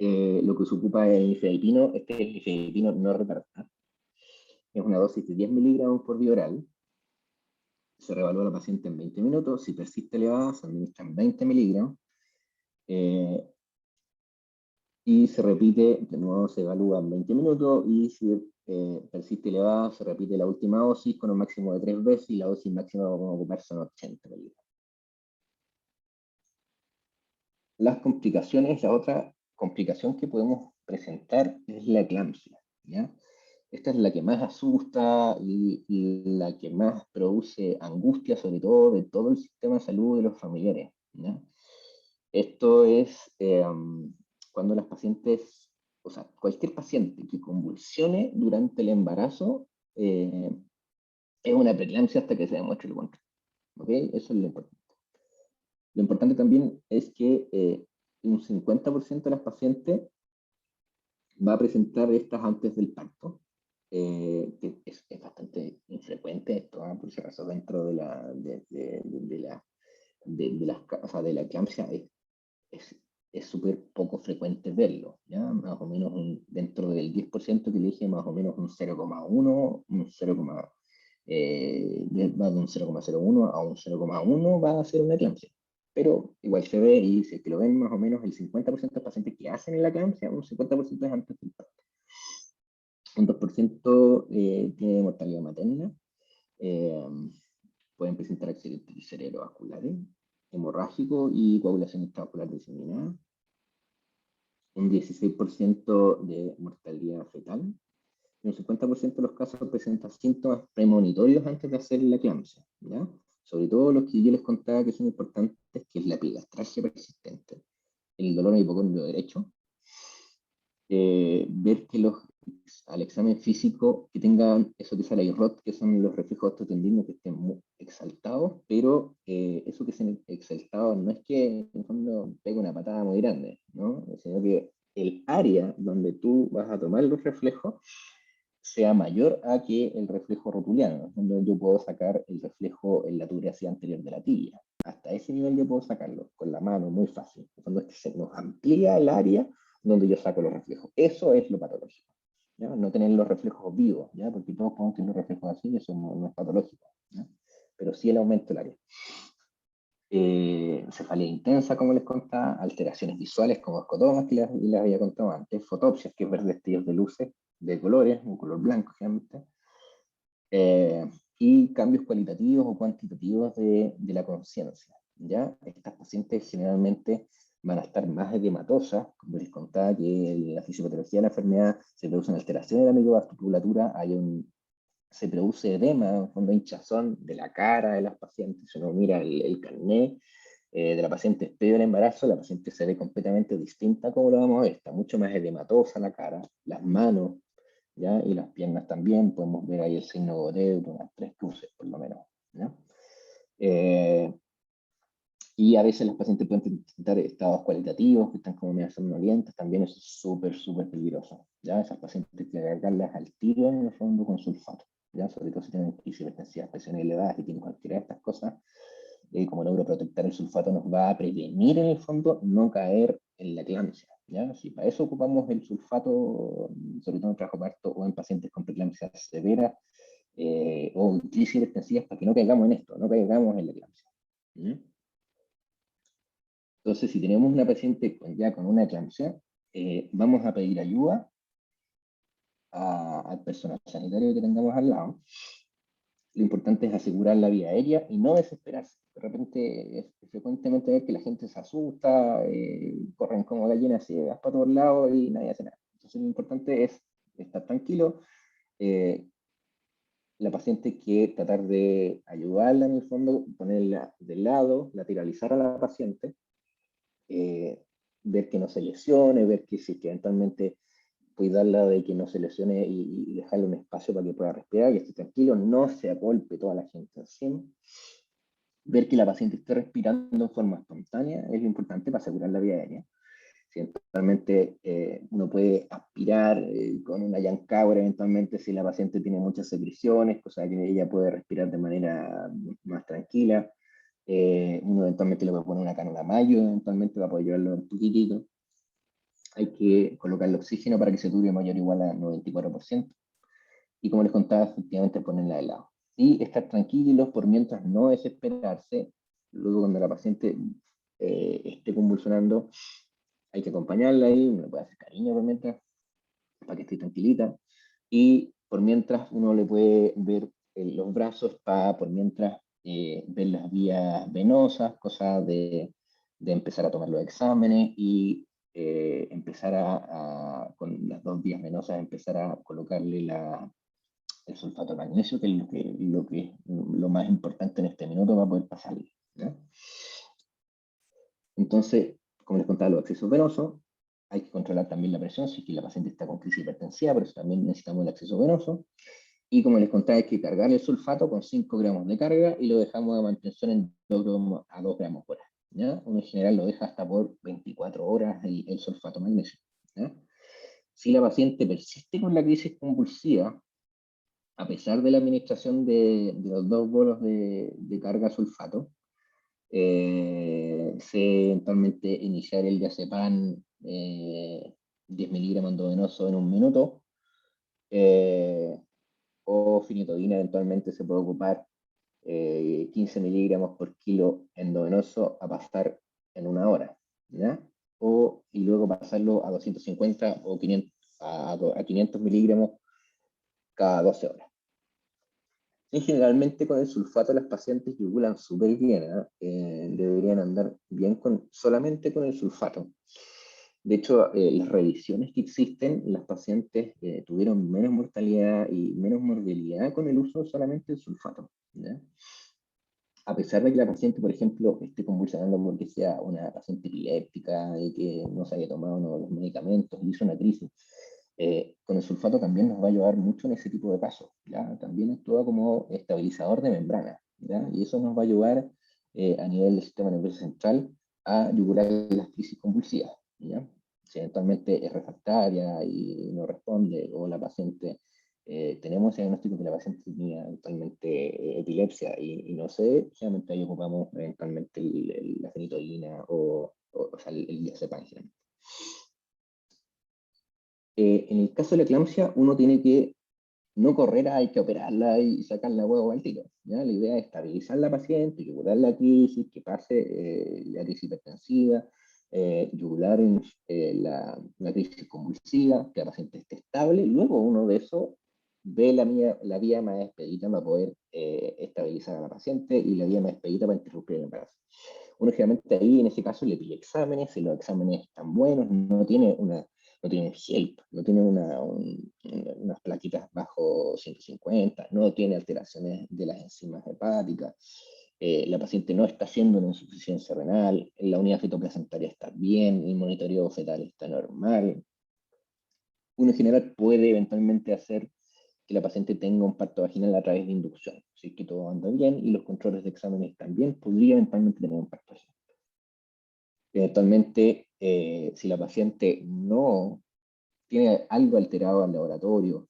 Lo que se ocupa es el nifedipino, este es el nifedipino no retardado. Es una dosis de 10 miligramos por vía oral. Se revalúa a la paciente en 20 minutos. Si persiste elevada, se administran 20 miligramos. Y se repite, de nuevo se evalúa en 20 minutos, y si persiste elevada, se repite la última dosis con un máximo de 3 veces, y la dosis máxima que vamos a ocupar son 80 miligramos. Las complicaciones, la otra complicación que podemos presentar es la eclampsia, ¿ya? Esta es la que más asusta y la que más produce angustia, sobre todo de todo el sistema de salud de los familiares, ¿ya? Esto es cuando las pacientes, o sea, cualquier paciente que convulsione durante el embarazo es una preeclampsia hasta que se demuestre lo contrario. ¿Ok? Eso es lo importante. Lo importante también es que un 50% de las pacientes va a presentar estas antes del parto, que es bastante infrecuente esto, por si acaso dentro de la eclampsia es súper poco frecuente verlo, ¿ya? Más o menos dentro del 10% que le dije, más o menos un 0,1, un 0, va de un 0,01 a un 0,1 va a ser una eclampsia. Pero igual se ve, y si es que lo ven más o menos el 50% de los pacientes que hacen la eclampsia, un 50% es antes del parto. Un 2% tiene mortalidad materna. Pueden presentar accidentes cerebrovasculares, hemorrágicos y coagulación extravascular diseminada. Un 16% de mortalidad fetal. Y un 50% de los casos presentan síntomas premonitorios antes de hacer la eclampsia, ¿ya? Sobre todo los que yo les contaba que son importantes, que es la epigastralgia persistente, el dolor en el hipocondrio derecho, ver que al examen físico que tengan eso que sale ahí ROT, que son los reflejos osteotendinos que estén muy exaltados, pero eso que estén exaltados no es que en el fondo pegue una patada muy grande, ¿no? Sino que el área donde tú vas a tomar los reflejos sea mayor a que el reflejo rotuliano, donde yo puedo sacar el reflejo en la tuberosidad anterior de la tibia. Hasta ese nivel yo puedo sacarlo con la mano, muy fácil. Cuando es que se nos amplía el área donde yo saco los reflejos. Eso es lo patológico, ¿ya? No tener los reflejos vivos, ¿ya? Porque todos podemos tener reflejos así, y eso no es patológico, ¿ya? Pero sí el aumento del área. Cefalea intensa, como les contaba, alteraciones visuales como escotomas que les había contado antes, fotopsias, que es ver destellos de luces de colores, un color blanco generalmente, y cambios cualitativos o cuantitativos de la conciencia, ¿ya? Estas pacientes generalmente van a estar más edematosas, como les contaba que en la fisiopatología de la enfermedad se producen alteraciones de la microvasculatura, se produce edema, en fondo hinchazón de la cara de las pacientes. Si uno mira el carnet de la paciente previo al embarazo, la paciente se ve completamente distinta como lo vamos a ver, está mucho más edematosa la cara, las manos, ¿ya? Y las piernas también, podemos ver ahí el signo goteo, unas 3 cruces por lo menos, ¿ya? Y a veces los pacientes pueden presentar estados cualitativos que están como medio somnolientos, también eso es súper, súper peligroso, ¿ya? Esas pacientes hay que cargarlas al tiro en el fondo con sulfato, ¿ya? Sobre todo si tienen crisis hipertensiva, presiones elevadas, que tienen cualquiera de estas cosas, como neuroprotector el sulfato nos va a prevenir en el fondo no caer en la eclampsia, ¿ya? Si para eso ocupamos el sulfato, sobre todo en trabajo parto o en pacientes con preeclampsia severa, o crisis hipertensivas, para que no caigamos en esto, no caigamos en la eclampsia. Entonces, si tenemos una paciente ya con una eclampsia, vamos a pedir ayuda al personal sanitario que tengamos al lado. Lo importante es asegurar la vía aérea y no desesperarse. De repente, es frecuentemente ver que la gente se asusta, corren como gallinas ciegas para todos lados y nadie hace nada. Entonces, lo importante es estar tranquilo. La paciente hay que tratar de ayudarla en el fondo, ponerla de lado, lateralizar a la paciente, ver que no se lesione, ver que si que eventualmente cuidarla de que no se lesione y dejarle un espacio para que pueda respirar y esté tranquilo, no se agolpe toda la gente encima. Ver que la paciente esté respirando en forma espontánea es lo importante para asegurar la vía aérea. Si eventualmente uno puede aspirar con una llancadura, eventualmente si la paciente tiene muchas secreciones, cosa que ella puede respirar de manera más tranquila. Uno eventualmente le puede poner una cánula mayo, eventualmente para poder llevarlo un poquitito. Hay que colocarle oxígeno para que se dure mayor o igual a 94%. Y como les contaba, efectivamente ponerla de lado. Y estar tranquilos por mientras no desesperarse. Luego cuando la paciente esté convulsionando, hay que acompañarla ahí, uno le puede hacer cariño por mientras, para que esté tranquilita. Y por mientras uno le puede ver los brazos para por mientras ver las vías venosas, cosa de empezar a tomar los exámenes y empezar con las 2 vías venosas, empezar a colocarle el sulfato de magnesio, que es lo más importante en este minuto para poder pasarle, ¿ya? Entonces, como les contaba, los accesos venosos, hay que controlar también la presión, si es que la paciente está con crisis hipertensiva, por eso también necesitamos el acceso venoso. Y como les contaba, hay que cargar el sulfato con 5 gramos de carga y lo dejamos de mantención en 2 gramos por hora, ¿ya? Uno en general lo deja hasta por 24 horas el sulfato magnesio, ¿ya? Si la paciente persiste con la crisis convulsiva, a pesar de la administración de los 2 bolos de carga sulfato, se eventualmente iniciar el diazepam 10 miligramos endovenoso en 1 minuto, o finitodina eventualmente se puede ocupar 15 miligramos por kilo endovenoso a pasar en 1 hora, ¿ya? Y luego pasarlo a 250 o 500, a 500 miligramos cada 12 horas. Y generalmente con el sulfato las pacientes yugulan súper bien, deberían andar bien solamente con el sulfato. De hecho, las revisiones que existen, las pacientes tuvieron menos mortalidad y menos morbilidad con el uso solamente del sulfato, ¿ya? A pesar de que la paciente, por ejemplo, esté convulsionando porque sea una paciente epiléptica y que no se haya tomado uno de los medicamentos y hizo una crisis, con el sulfato también nos va a ayudar mucho en ese tipo de casos, ¿ya? También actúa como estabilizador de membrana, ¿ya? Y eso nos va a ayudar a nivel del sistema nervioso central a yugular las crisis convulsivas, ¿ya? Si eventualmente es refractaria y no responde, o la paciente, tenemos el diagnóstico que la paciente tenía eventualmente epilepsia y no sé, generalmente ahí ocupamos eventualmente la fenitoína o sea, el diazepam. En el caso de la eclampsia, uno tiene que no correr, hay que operarla y sacar la huevo al tiro, ¿ya? La idea es estabilizar la paciente, yugular la crisis, que pase la crisis hipertensiva, yugular la crisis convulsiva, que la paciente esté estable, y luego uno de eso ve la vía más expedita para poder estabilizar a la paciente y la vía más expedita para interrumpir el embarazo. Uno generalmente ahí, en ese caso, le pide exámenes, si los exámenes están buenos, no tiene HELP, no tiene unas plaquitas bajo 150, no tiene alteraciones de las enzimas hepáticas, la paciente no está haciendo una insuficiencia renal, la unidad fitoplacentaria está bien, el monitoreo fetal está normal. Uno en general puede eventualmente hacer que la paciente tenga un parto vaginal a través de inducción. Si es que todo anda bien y los controles de exámenes están bien, podría eventualmente tener un parto vaginal. Eventualmente, si la paciente no tiene algo alterado al laboratorio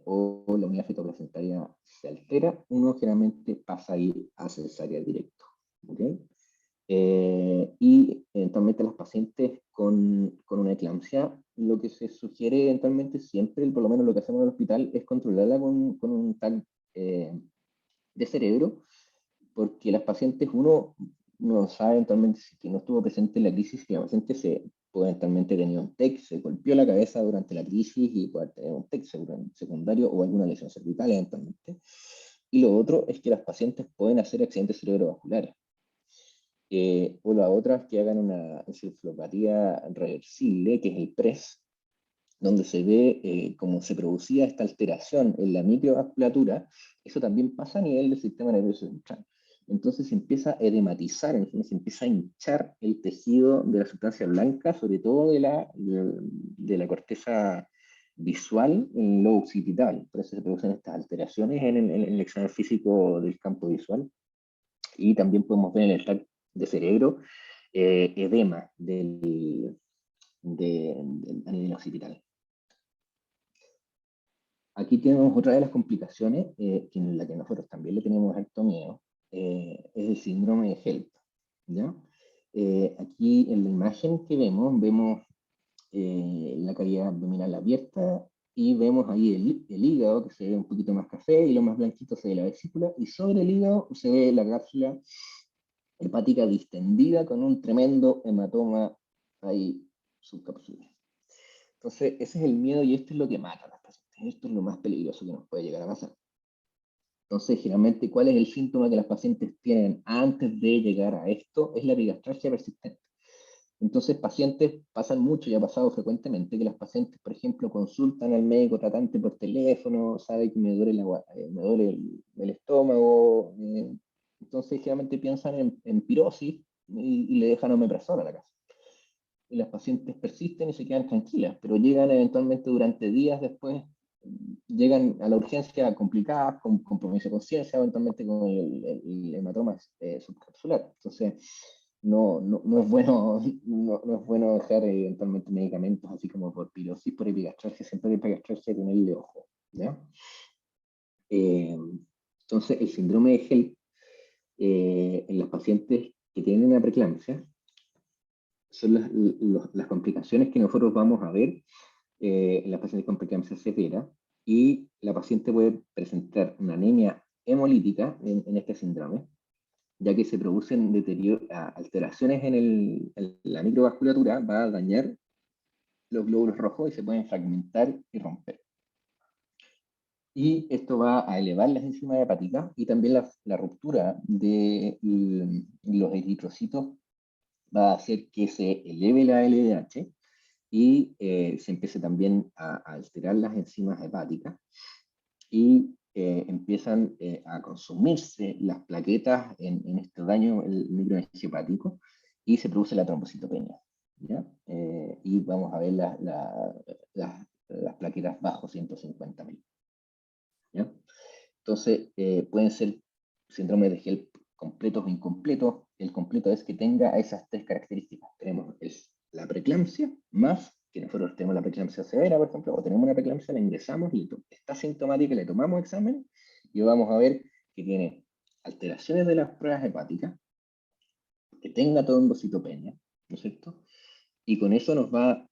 o la unidad fitoplacentaria se altera, uno generalmente pasa a ir a cesárea directo. ¿Okay? Y eventualmente las pacientes con una eclampsia, lo que se sugiere eventualmente siempre, por lo menos lo que hacemos en el hospital, es controlarla con un TAC de cerebro, porque las pacientes, uno no sabe eventualmente si que no estuvo presente en la crisis, que la paciente puede eventualmente tener un TEC, se golpeó la cabeza durante la crisis y puede tener un TEC secundario o alguna lesión cervical eventualmente. Y lo otro es que las pacientes pueden hacer accidentes cerebrovasculares. O la otra es que hagan una encefalopatía reversible, que es el PRES, donde se ve cómo se producía esta alteración en la microvasculatura. Eso también pasa a nivel del sistema nervioso central. Entonces se empieza a edematizar, entonces se empieza a hinchar el tejido de la sustancia blanca, sobre todo de la corteza visual en el lobo occipital. Por eso se producen estas alteraciones en el examen físico del campo visual. Y también podemos ver en el TAC de cerebro edema a nivel occipital. Aquí tenemos otra de las complicaciones, en la que nosotros también le tenemos harto miedo, es el síndrome de HELP. ¿Ya? Aquí en la imagen que vemos la cavidad abdominal abierta y vemos ahí el hígado, que se ve un poquito más café, y lo más blanquito se ve la vesícula, y sobre el hígado se ve la cápsula hepática distendida con un tremendo hematoma ahí subcapsular. Entonces, ese es el miedo y esto es lo que mata a las pacientes. Esto es lo más peligroso que nos puede llegar a pasar. Entonces, generalmente, ¿cuál es el síntoma que las pacientes tienen antes de llegar a esto? Es la epigastralgia persistente. Entonces, pacientes pasan mucho y ha pasado frecuentemente que las pacientes, por ejemplo, consultan al médico tratante por teléfono, sabe que me duele el estómago, entonces generalmente piensan en pirosis y le dejan omeprazol a la casa. Y las pacientes persisten y se quedan tranquilas, pero llegan eventualmente durante días después, llegan a la urgencia complicadas, con compromiso de conciencia, eventualmente con el hematoma subcapsular. Entonces, no es bueno, no es bueno dejar eventualmente medicamentos así como por pirosis, por epigastralgia, siempre hay epigastralgia tenerle ojo. ¿Ya? Entonces, el síndrome de HELP en las pacientes que tienen una preeclampsia son las complicaciones que nosotros vamos a ver en las pacientes con preeclampsia severa, y la paciente puede presentar una anemia hemolítica en este síndrome, ya que se producen alteraciones en la microvasculatura, va a dañar los glóbulos rojos y se pueden fragmentar y romper. Y esto va a elevar las enzimas hepáticas y también la ruptura de los eritrocitos va a hacer que se eleve la LDH y se empiece también a alterar las enzimas hepáticas y empiezan a consumirse las plaquetas en este daño el microangioma hepático y se produce la trombocitopenia. ¿Ya? Y vamos a ver las plaquetas bajo 150.000. ¿Ya? Entonces, pueden ser síndromes de HELP completos o incompletos. El completo es que tenga esas tres características. Tenemos la preeclampsia, más que nosotros tenemos la preeclampsia severa, por ejemplo, o tenemos una preeclampsia, la ingresamos y está sintomática, le tomamos examen y vamos a ver que tiene alteraciones de las pruebas hepáticas, que tenga trombocitopenia, ¿no es cierto? Y con eso nos va,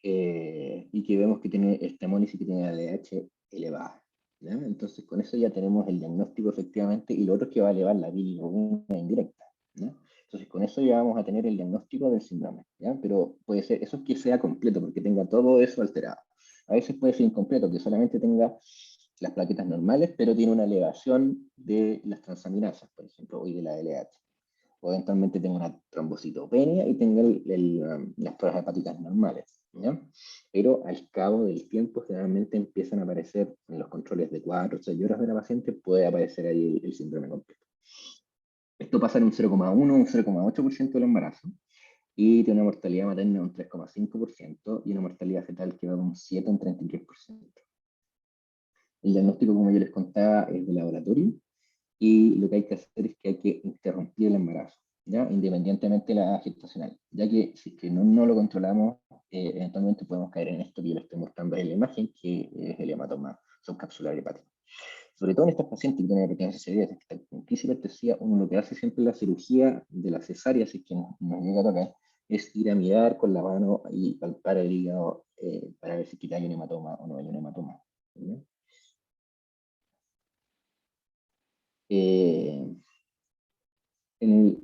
y que vemos que tiene esta hemólisis, que tiene la LDH elevada. ¿Ya? Entonces, con eso ya tenemos el diagnóstico efectivamente, y lo otro es que va a elevar la bilirrubina indirecta. ¿Ya? Entonces, con eso ya vamos a tener el diagnóstico del síndrome. ¿Ya? Pero puede ser, eso es que sea completo, porque tenga todo eso alterado. A veces puede ser incompleto, que solamente tenga las plaquetas normales, pero tiene una elevación de las transaminasas, por ejemplo, hoy de la LH. O eventualmente tengo una trombocitopenia y tengo las pruebas hepáticas normales, ¿ya? Pero al cabo del tiempo generalmente empiezan a aparecer en los controles de 4 o 6 horas de la paciente, puede aparecer ahí el síndrome completo. Esto pasa en un 0,1 o un 0,8% del embarazo y tiene una mortalidad materna de un 3,5% y una mortalidad fetal que va de un 7 a un 33%. El diagnóstico, como yo les contaba, es de laboratorio y lo que hay que hacer es que hay que interrumpir el embarazo, ¿ya? Independientemente de la edad gestacional, ya que si es que no lo controlamos, eventualmente podemos caer en esto que yo les estoy mostrando en la imagen, que es el hematoma subcapsular hepático. Sobre todo en estos pacientes que tienen hipertensión severa, que están con crisis hipertensiva, uno lo que hace siempre en la cirugía de la cesárea, si es que nos llega a tocar, es ir a mirar con la mano y palpar el hígado para ver si hay un hematoma o no hay un hematoma, ¿no?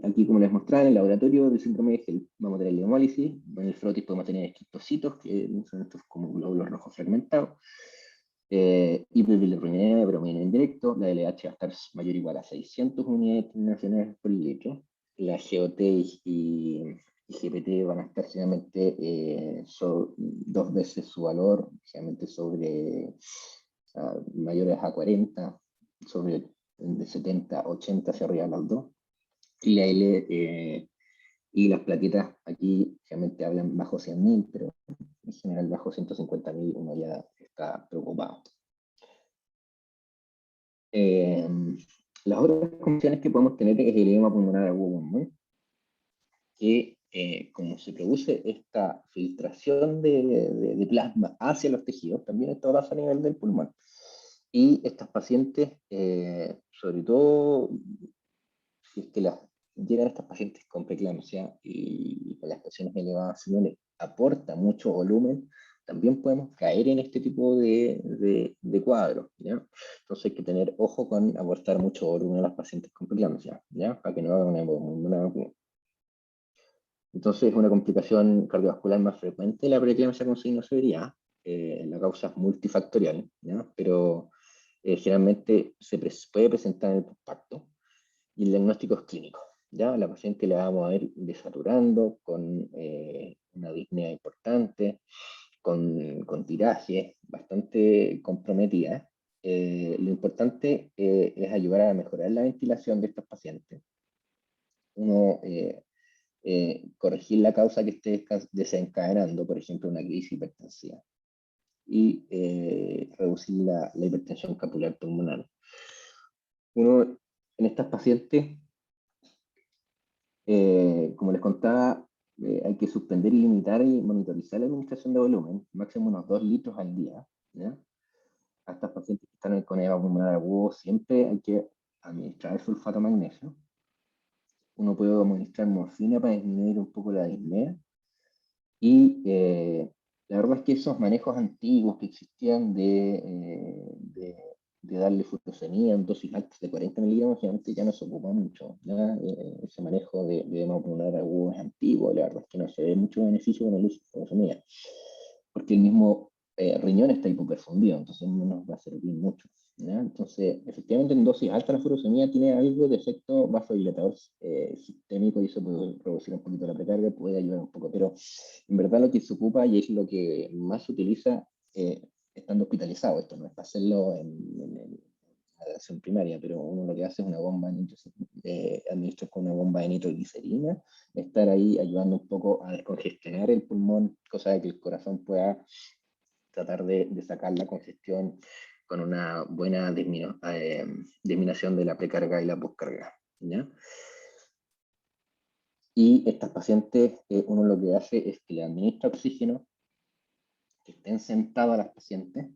Aquí, como les mostraba, en el laboratorio del síndrome de Hell, vamos a tener la hemólisis, en el frotis podemos tener estrictocitos, que son estos como glóbulos rojos fragmentados, hiperbilirruinina, brominina indirecto, la LH va a estar mayor o igual a 600 unidades internacionales por litro, la GOT y GPT van a estar generalmente 2 veces su valor, generalmente sobre mayores a 40, sobre de 70, 80 hacia arriba las dos. Y la L y las plaquetas aquí realmente hablan bajo 100.000, pero en general bajo 150.000 uno ya está preocupado. Las otras condiciones que podemos tener es el edema pulmonar agudo común, que como se produce esta filtración de plasma hacia los tejidos, también esto pasa a nivel del pulmón. Y estas pacientes, sobre todo si es que llegan estas pacientes con preeclampsia y con las presiones elevadas, si no le aporta mucho volumen, también podemos caer en este tipo de cuadros, ¿ya? Entonces hay que tener ojo con aportar mucho volumen a las pacientes con preeclampsia, ¿ya? Para que no hagan una entonces es una complicación cardiovascular más frecuente la preeclampsia con signo de severidad. La causa es multifactorial, ¿ya? Pero generalmente puede presentar en el postparto y el diagnóstico es clínico. ¿Ya? La paciente la vamos a ir desaturando con una disnea importante, con tiraje bastante comprometida. Lo importante es ayudar a mejorar la ventilación de estos pacientes. Uno, corregir la causa que esté desencadenando, por ejemplo, una crisis hipertensiva, y reducir la hipertensión capilar pulmonar. Uno, en estas pacientes, como les contaba, hay que suspender y limitar y monitorizar la administración de volumen, máximo unos 2 litros al día, ¿ya? A estas pacientes que están con edema pulmonar agudo, siempre hay que administrar el sulfato de magnesio. Uno puede administrar morfina para disminuir un poco la disnea. Y la verdad es que esos manejos antiguos que existían de darle furosemida en dosis altas de 40 miligramos, generalmente ya no se ocupa mucho, ¿ya? Ese manejo de edema pulmonar agudo es antiguo, la verdad es que no se ve mucho beneficio con el uso de furosemida, porque el mismo riñón está hipoperfundido, entonces no nos va a servir mucho, ¿ya? Entonces, efectivamente, en dosis altas la furosemida tiene algo de efecto vasodilatador sistémico y eso puede reducir un poquito la precarga, puede ayudar un poco, pero en verdad lo que se ocupa y es lo que más se utiliza estando hospitalizado. Esto no es para hacerlo en la atención primaria, pero uno lo que hace es una bomba administrar con una bomba de nitroglicerina, estar ahí ayudando un poco a descongestionar el pulmón, cosa de que el corazón pueda tratar de sacar la congestión con una buena disminución de la precarga y la postcarga, ¿ya? Y estas pacientes, uno lo que hace es que le administra oxígeno, que estén sentadas las pacientes,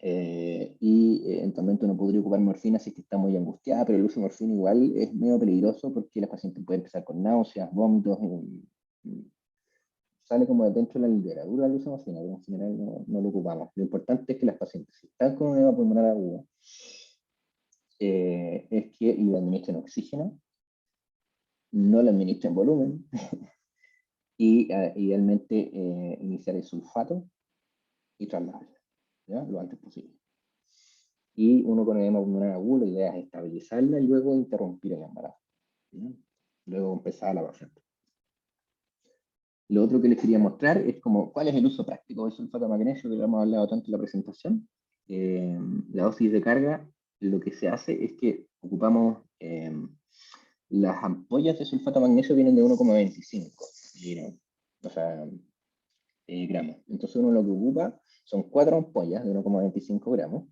y eventualmente uno podría ocupar morfina si es que está muy angustiada, pero el uso de morfina igual es medio peligroso porque las pacientes pueden empezar con náuseas, vómitos, sale como de dentro de la literatura el uso de morfina, pero en general no lo ocupamos. Lo importante es que las pacientes, si están con un edema pulmonar agudo, es que le administren oxígeno, no le administren volumen, y idealmente iniciar el sulfato y trasladarlo, ¿ya? Lo antes posible. y uno con edema pulmonar agudo, la idea es estabilizarla y luego interrumpir el embarazo. ¿Sí? Luego empezar a la paciente. Lo otro que les quería mostrar es como cuál es el uso práctico del sulfato de magnesio, que lo hemos hablado tanto en la presentación. La dosis de carga, lo que se hace es que ocupamos las ampollas de sulfato de magnesio vienen de 1,25 o sea, gramos. Entonces uno lo que ocupa son 4 ampollas de 1,25 gramos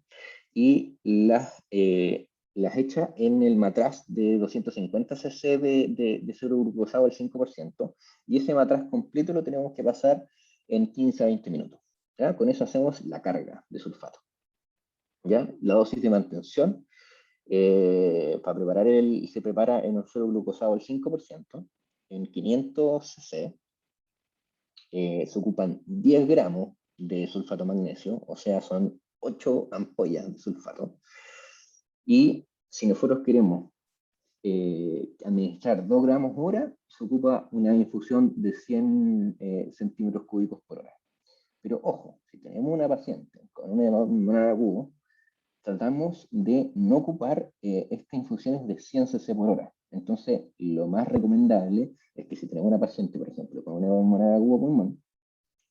y las echa en el matraz de 250 cc de suero glucosado al 5%, y ese matraz completo lo tenemos que pasar en 15 a 20 minutos. ¿Ya? Con eso hacemos la carga de sulfato. ¿Ya? La dosis de mantención para preparar se prepara en un suero glucosado al 5%, en 500 cc. Se ocupan 10 gramos de sulfato magnesio, o sea, son 8 ampollas de sulfato. Y si nosotros queremos administrar 2 gramos hora, se ocupa una infusión de 100 centímetros cúbicos por hora. Pero ojo, si tenemos una paciente con un edema pulmonar agudo, tratamos de no ocupar estas infusiones de 100 cc por hora. Entonces, lo más recomendable es que si tenemos una paciente, por ejemplo, con un edema pulmonar agudo pulmón,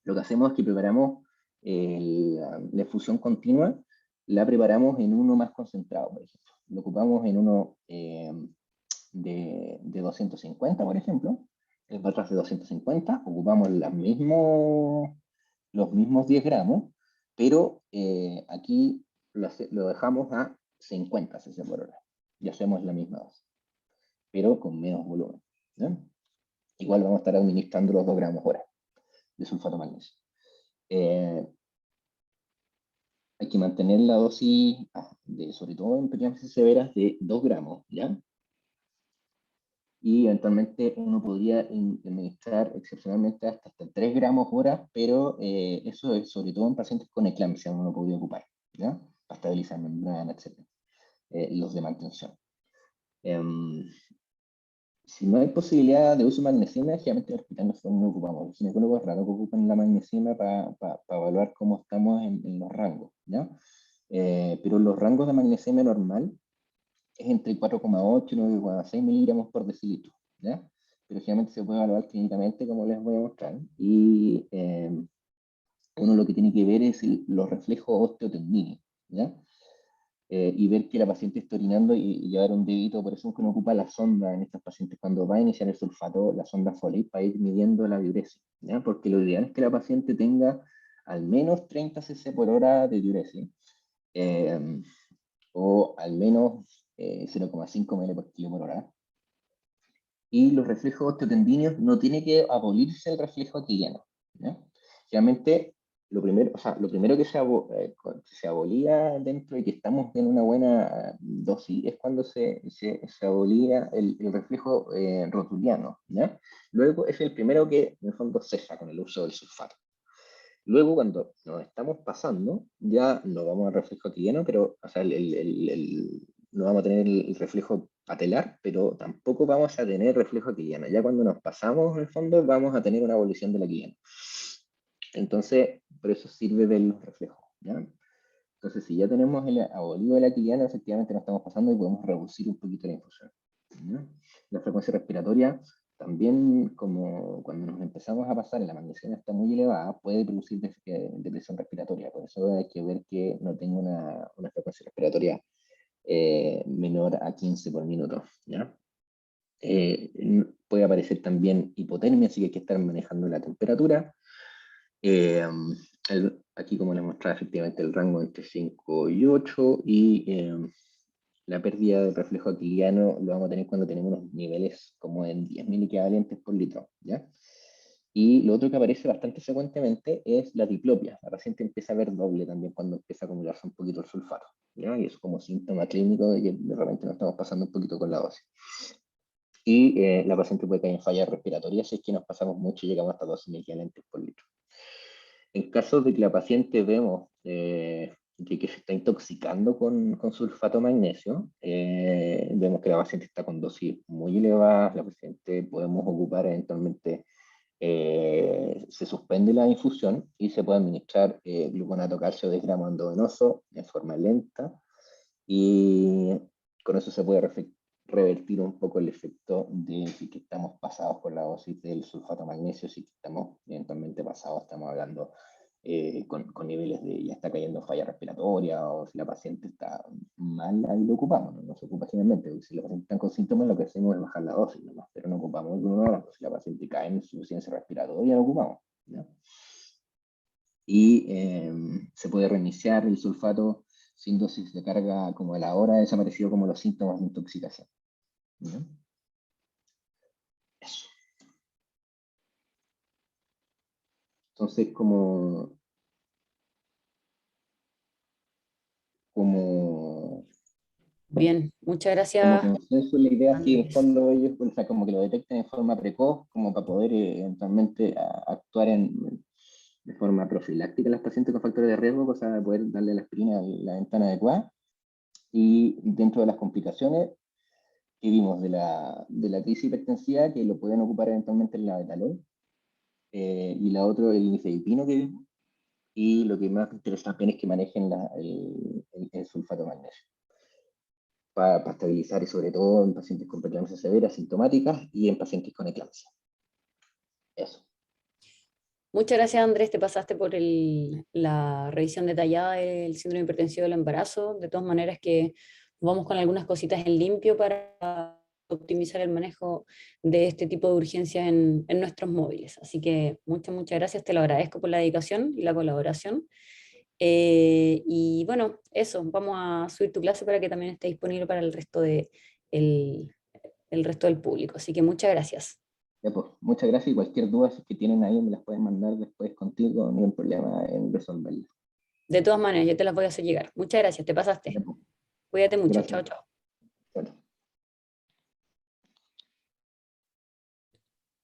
lo que hacemos es que preparamos la infusión continua, la preparamos en uno más concentrado, por ejemplo. Lo ocupamos en uno de 250, por ejemplo. El matraz de 250, ocupamos los mismos 10 gramos, pero aquí lo dejamos a 50 cc por hora. Y hacemos la misma dosis, pero con menos volumen. ¿No? Igual vamos a estar administrando los 2 gramos hora de sulfato magnesio. Hay que mantener la dosis, sobre todo en preeclampsias severas, de 2 gramos, ¿ya? Y eventualmente uno podría administrar excepcionalmente hasta 3 gramos hora, pero eso es sobre todo en pacientes con eclampsia, uno podría ocupar, ¿ya? Para estabilizar membrana, etc. Los de mantención. Si no hay posibilidad de uso de magnesina, generalmente en el hospital nosotros no ocupamos. Los ginecólogos es raro que ocupan la magnesina para evaluar cómo estamos en los rangos, ¿ya? Pero los rangos de magnesina normal es entre 4,8 y 9,6 miligramos por decilitro, ¿ya? Pero generalmente se puede evaluar clínicamente, como les voy a mostrar, y uno lo que tiene que ver es los reflejos osteotendíneos, ¿ya? Y ver que la paciente está orinando y llevar un dedito, por eso es que uno ocupa la sonda en estos pacientes cuando va a iniciar el sulfato, la sonda Foley, para ir midiendo la diuresis, ¿ya? Porque lo ideal es que la paciente tenga al menos 30 cc por hora de diuresis, o al menos 0,5 ml por kilo por hora. Y los reflejos osteotendíneos no tiene que abolirse el reflejo aquiliano, ¿ya? Generalmente lo primero que se abolía dentro y que estamos en una buena dosis es cuando se abolía el reflejo rotuliano, ¿ya? Luego es el primero que en el fondo cesa con el uso del sulfato. Luego, cuando nos estamos pasando, ya no vamos al reflejo aquiliano, pero, o sea, no vamos a tener el reflejo patelar, pero tampoco vamos a tener reflejo aquiliano. Ya cuando nos pasamos, en el fondo, vamos a tener una abolición del aquiliano. Entonces, por eso sirve ver los reflejos, ¿ya? Entonces, si ya tenemos el abolido del aquiliano, efectivamente nos estamos pasando y podemos reducir un poquito la infusión, ¿ya? La frecuencia respiratoria también, como cuando nos empezamos a pasar y la magnesina está muy elevada, puede producir depresión respiratoria. Por eso hay que ver que no tenga una frecuencia respiratoria menor a 15 por minuto, ¿ya? Puede aparecer también hipotermia, así que hay que estar manejando la temperatura. Aquí, como les mostraba, efectivamente el rango entre 5 y 8, y la pérdida de reflejo aquiliano lo vamos a tener cuando tenemos unos niveles como en 10 miliequivalentes por litro, ¿ya? Y lo otro que aparece bastante frecuentemente es la diplopia. La paciente empieza a ver doble también cuando empieza a acumularse un poquito el sulfato, ¿ya? Y eso como síntoma clínico de que de repente nos estamos pasando un poquito con la dosis. Y la paciente puede caer en falla respiratoria si es que nos pasamos mucho y llegamos hasta 12 miliequivalentes por litro. En caso de que la paciente vemos de que se está intoxicando con sulfato magnesio, vemos que la paciente está con dosis muy elevadas, la paciente podemos ocupar eventualmente, se suspende la infusión y se puede administrar gluconato calcio 10 gramos endovenoso en forma lenta, y con eso se puede revertir un poco el efecto de si que estamos pasados con la dosis del sulfato magnesio, si que estamos eventualmente pasados, estamos hablando con niveles de ya está cayendo falla respiratoria, o si la paciente está mal, ahí lo ocupamos, no se ocupa generalmente, porque si la paciente está con síntomas, lo que hacemos es bajar la dosis nomás, pero no ocupamos el glucuronidazol. Si la paciente cae en insuficiencia respiratoria, lo ocupamos, ¿ya? Y se puede reiniciar el sulfato sin dosis de carga como a la hora, desaparecido como los síntomas de intoxicación, ¿ya? Eso. Entonces, como Bien, muchas como gracias, consenso, la idea es que en el Andrés. fondo ellos, o sea, como que lo detecten de forma precoz, como para poder eventualmente actuar de forma profiláctica en los pacientes con factores de riesgo, cosa de poder darle la aspirina a la ventana adecuada. Y dentro de las complicaciones que vimos de la crisis hipertensiva, que lo pueden ocupar eventualmente en la betalol, y la otra, el nifedipino que vimos, y lo que más interesa también es que manejen el sulfato de magnesio, para estabilizar y sobre todo en pacientes con preeclampsia severa, sintomáticas y en pacientes con eclampsia. Eso. Muchas gracias, Andrés. Te pasaste por la revisión detallada del síndrome hipertensivo del embarazo. De todas maneras, que vamos con algunas cositas en limpio para optimizar el manejo de este tipo de urgencias en nuestros móviles. Así que muchas gracias. Te lo agradezco por la dedicación y la colaboración. Y bueno, eso. Vamos a subir tu clase para que también esté disponible para el resto del público. Así que muchas gracias. Ya, pues, muchas gracias y cualquier duda que tienen ahí me las pueden mandar después contigo, no hay problema en resolverlo. De todas maneras, yo te las voy a hacer llegar. Muchas gracias, te pasaste. Ya, pues, Cuídate mucho. gracias. Chao, chao.